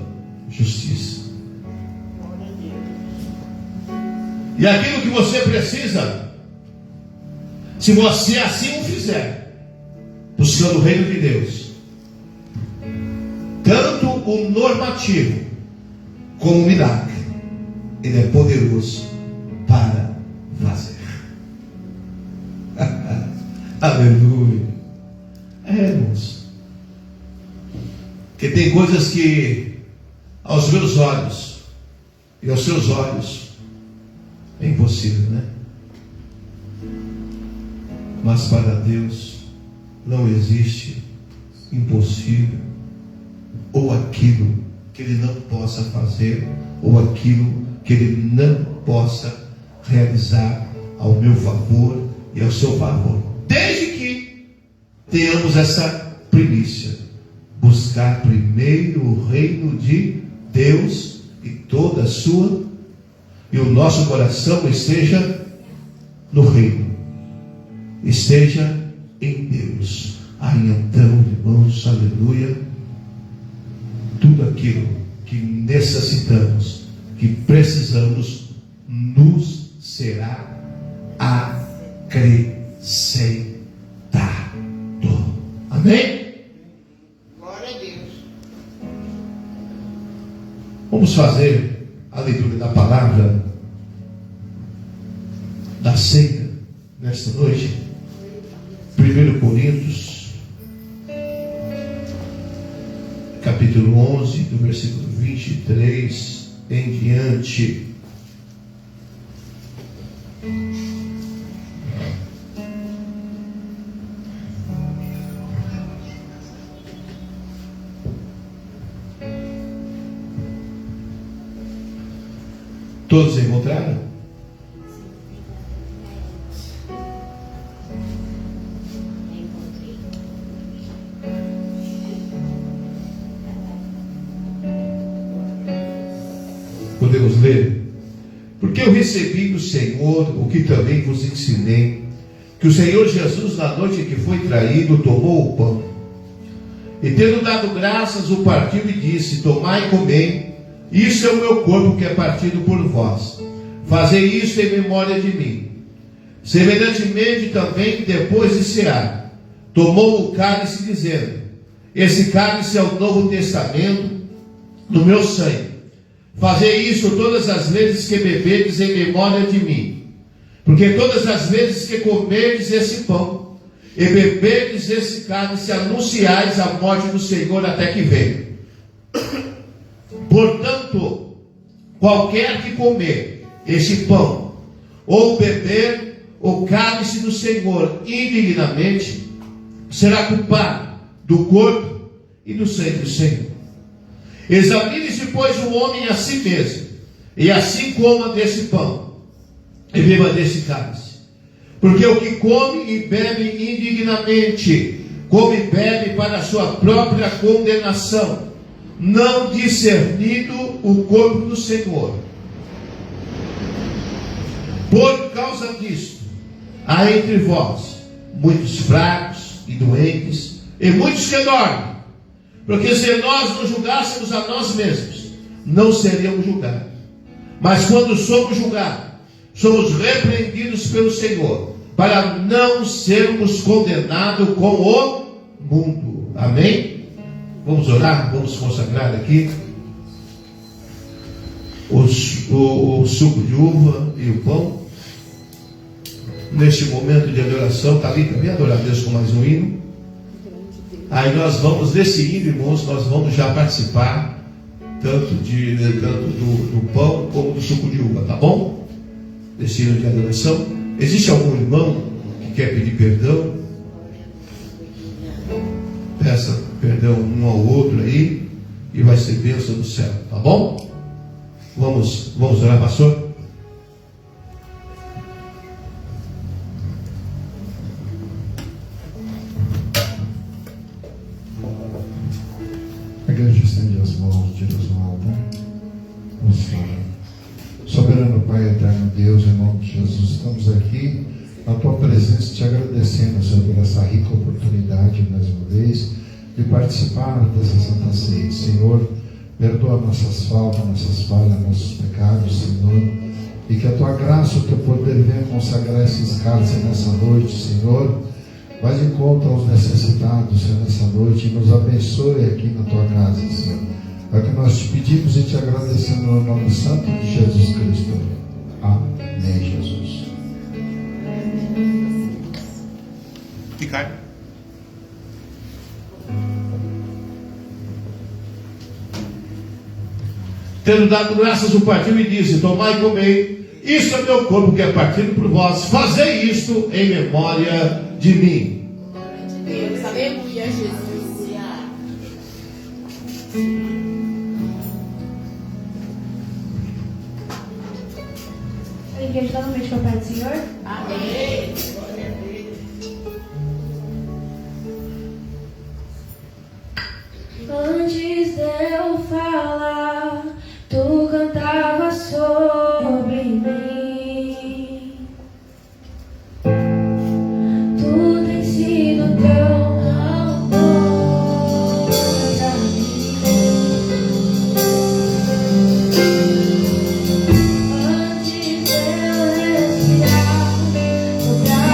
justiça. E aquilo que você precisa, se você assim o fizer, buscando o reino de Deus, tanto o normativo como o milagre, Ele é poderoso para fazer. Aleluia. Irmãos, que tem coisas que aos meus olhos e aos seus olhos é impossível, né? Mas para Deus não existe impossível, ou aquilo que Ele não possa fazer, ou aquilo que Ele não possa realizar ao meu favor e ao seu favor, desde que tenhamos essa primícia: buscar primeiro o reino de Deus e toda a sua, e o nosso coração esteja no reino, esteja em Deus. Aí então, irmãos, aleluia, tudo aquilo que necessitamos, que precisamos, nos será acrescentado. Amém? Glória a Deus. Vamos fazer a leitura da palavra da ceia nesta noite. 1 Coríntios, capítulo 11, do versículo 23 em diante. Todos encontraram? Podemos ler? Porque eu recebi do Senhor o que também vos ensinei, que o Senhor Jesus, na noite em que foi traído, tomou o pão, e tendo dado graças, o partiu e disse: tomai e comei, isso é o meu corpo que é partido por vós. Fazei isso em memória de mim. Semelhantemente também, depois de cear, tomou o cálice, dizendo: esse cálice é o Novo Testamento no meu sangue. Fazei isso todas as vezes que beberdes em memória de mim. Porque todas as vezes que comerdes esse pão e beberes esse cálice, anunciais a morte do Senhor até que venha. Portanto, qualquer que comer este pão, ou beber o cálice do Senhor indignamente, será culpado do corpo e do sangue do Senhor. Examine-se, pois, o homem a si mesmo, e assim coma desse pão, e beba desse cálice. Porque o que come e bebe indignamente, come e bebe para a sua própria condenação, não discernindo o corpo do Senhor. Por causa disto, há entre vós muitos fracos e doentes, e muitos que dormem. Porque se nós não julgássemos a nós mesmos, não seríamos julgados. Mas quando somos julgados, somos repreendidos pelo Senhor, para não sermos condenados com o mundo. Amém? Vamos orar, vamos consagrar aqui o suco de uva e o pão. Neste momento de adoração, Thalita, vem adorar a Deus com mais um hino. Aí nós vamos, nesse hino, irmãos, nós vamos já participar tanto do pão como do suco de uva, tá bom? Desse hino de adoração. Existe algum irmão que quer pedir perdão? Peça perdão um ao outro aí, e vai ser bênção do céu, tá bom? Vamos orar, pastor? A igreja estende as mãos em direção ao altar. Vamos falar. Soberano Pai, eterno Deus, em nome de Jesus, estamos aqui na Tua presença, te agradecendo, Senhor, por essa rica oportunidade, mais uma vez, de participar dessa Santa Ceia. Senhor, perdoa nossas faltas, nossas falhas, nossos pecados, Senhor, e que a Tua graça, o Teu poder venha consagrar esses cálices nessa noite, Senhor. Vai de encontro aos necessitados, Senhor, nessa noite, e nos abençoe aqui na Tua casa, Senhor. É o que nós te pedimos e te agradecemos no nome santo de Jesus Cristo. Amém, Jesus. Ficar. Tendo dado graças, o partiu e disse: tomai e comei, isto é meu corpo que é partido por vós, fazei isto em memória de mim. Deus, aleluia, Jesus. A igreja novamente com a paz do Senhor. Amém. Antes de eu falar, tu cantava sobre mim. Tu tens sido tão amor pra mim. Antes de eu respirar, no braço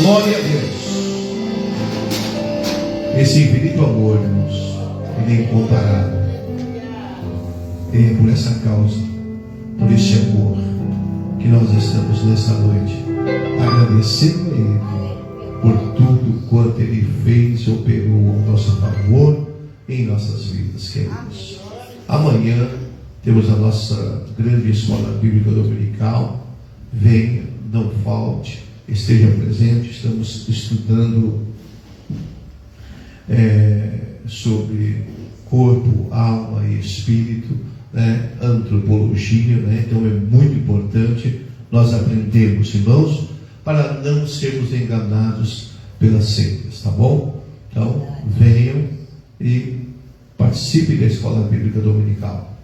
Glória a Deus. Esse infinito amor, irmãos, ele é incomparável. E é por essa causa, por esse amor, que nós estamos nesta noite agradecendo a Ele por tudo quanto Ele fez e operou ao nosso favor em nossas vidas, queridos. Amanhã temos a nossa grande escola bíblica dominical. Venha, não falte, esteja presente. Estamos estudando sobre corpo, alma e espírito, antropologia, então é muito importante nós aprendermos, irmãos, para não sermos enganados pelas seitas, tá bom? Então, venham e participem da escola bíblica dominical.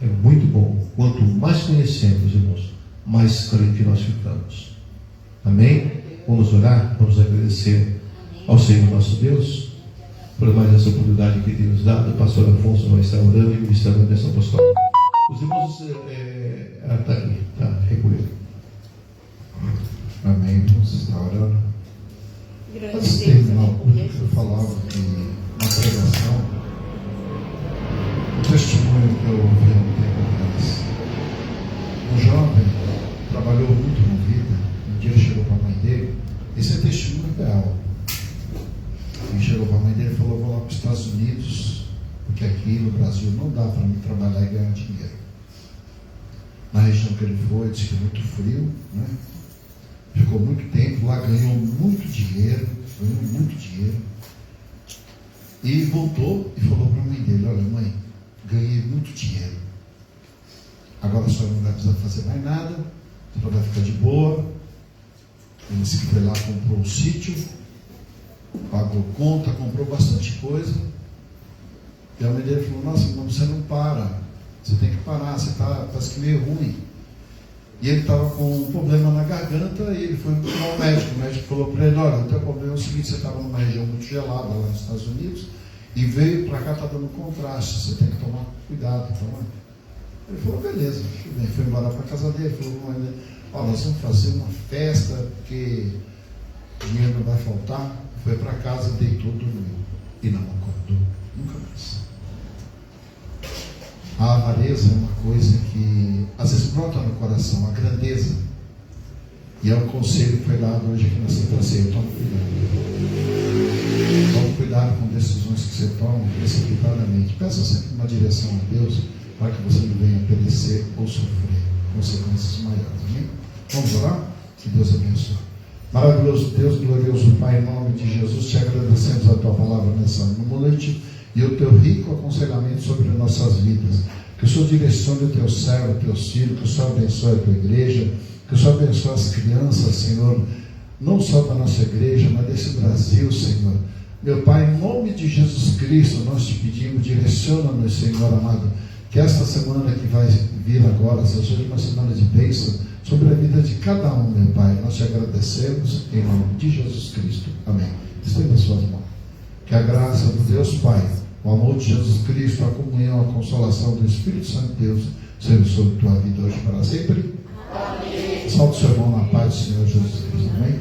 É muito bom. Quanto mais conhecemos, irmãos, mais crente nós ficamos. Amém? Vamos orar, vamos agradecer ao Senhor nosso Deus por mais essa oportunidade que Deus nos dá. O pastor Afonso vai estar orando e ministrando nessa apostólica. Os irmãos está aqui, está recolhendo. Amém. Vamos estar orando. Antes de terminar o culto, eu falava que na pregação, o testemunho que eu ouvi há um tempo atrás, um jovem trabalhou muito na vida. Um dia ele chegou para a mãe dele. Esse é testemunho real. Ele chegou para a mãe dele e falou: vou lá para os Estados Unidos, porque aqui no Brasil não dá para mim trabalhar e ganhar dinheiro. Na região que ele foi, disse que é muito frio, né? Ficou muito tempo lá, ganhou muito dinheiro, e voltou e falou para a mãe dele: olha, mãe, ganhei muito dinheiro, agora a senhora não vai precisar fazer mais nada, a senhora vai ficar de boa. Ele disse que foi lá, comprou um sítio, pagou conta, comprou bastante coisa. E a mãe dele falou: nossa, irmão, você não para, você tem que parar, você está parece que meio ruim. E ele estava com um problema na garganta e ele foi procurar o médico. O médico falou para ele: olha, o teu problema é o seguinte, você estava numa região muito gelada lá nos Estados Unidos e veio para cá, está dando contraste, você tem que tomar cuidado. Ele falou: beleza, ele foi embora para a casa dele, falou: olha, nós vamos fazer uma festa porque dinheiro não vai faltar. Foi para casa, deitou, dormiu e não acordou nunca mais. A avareza é uma coisa que às vezes brota no coração, a grandeza. E é um conselho que foi dado hoje aqui na Santa Ceia: tome cuidado. Tome cuidado com decisões que você toma precipitadamente. Peça sempre uma direção a Deus para que você não venha perecer ou sofrer consequências maiores. Amém? Vamos orar? Que Deus abençoe. Maravilhoso Deus, glorioso Pai, em nome de Jesus, te agradecemos a tua palavra nessa noite e o teu rico aconselhamento sobre nossas vidas. Que o Senhor direcione o teu servo, os teus filhos, que o Senhor abençoe a tua igreja, que o Senhor abençoe as crianças, Senhor, não só da nossa igreja, mas desse Brasil, Senhor. Meu Pai, em nome de Jesus Cristo, nós te pedimos, direciona-nos, Senhor amado, que esta semana que vai vir agora seja uma semana de bênção sobre a vida de cada um, meu Pai. Nós te agradecemos em nome de Jesus Cristo. Amém. Estenda as suas mãos. Que a graça do Deus Pai, o amor de Jesus Cristo, a comunhão, a consolação do Espírito Santo de Deus seja sobre tua vida hoje para sempre. Amém. Salve o seu irmão na paz do Senhor Jesus Cristo. Amém.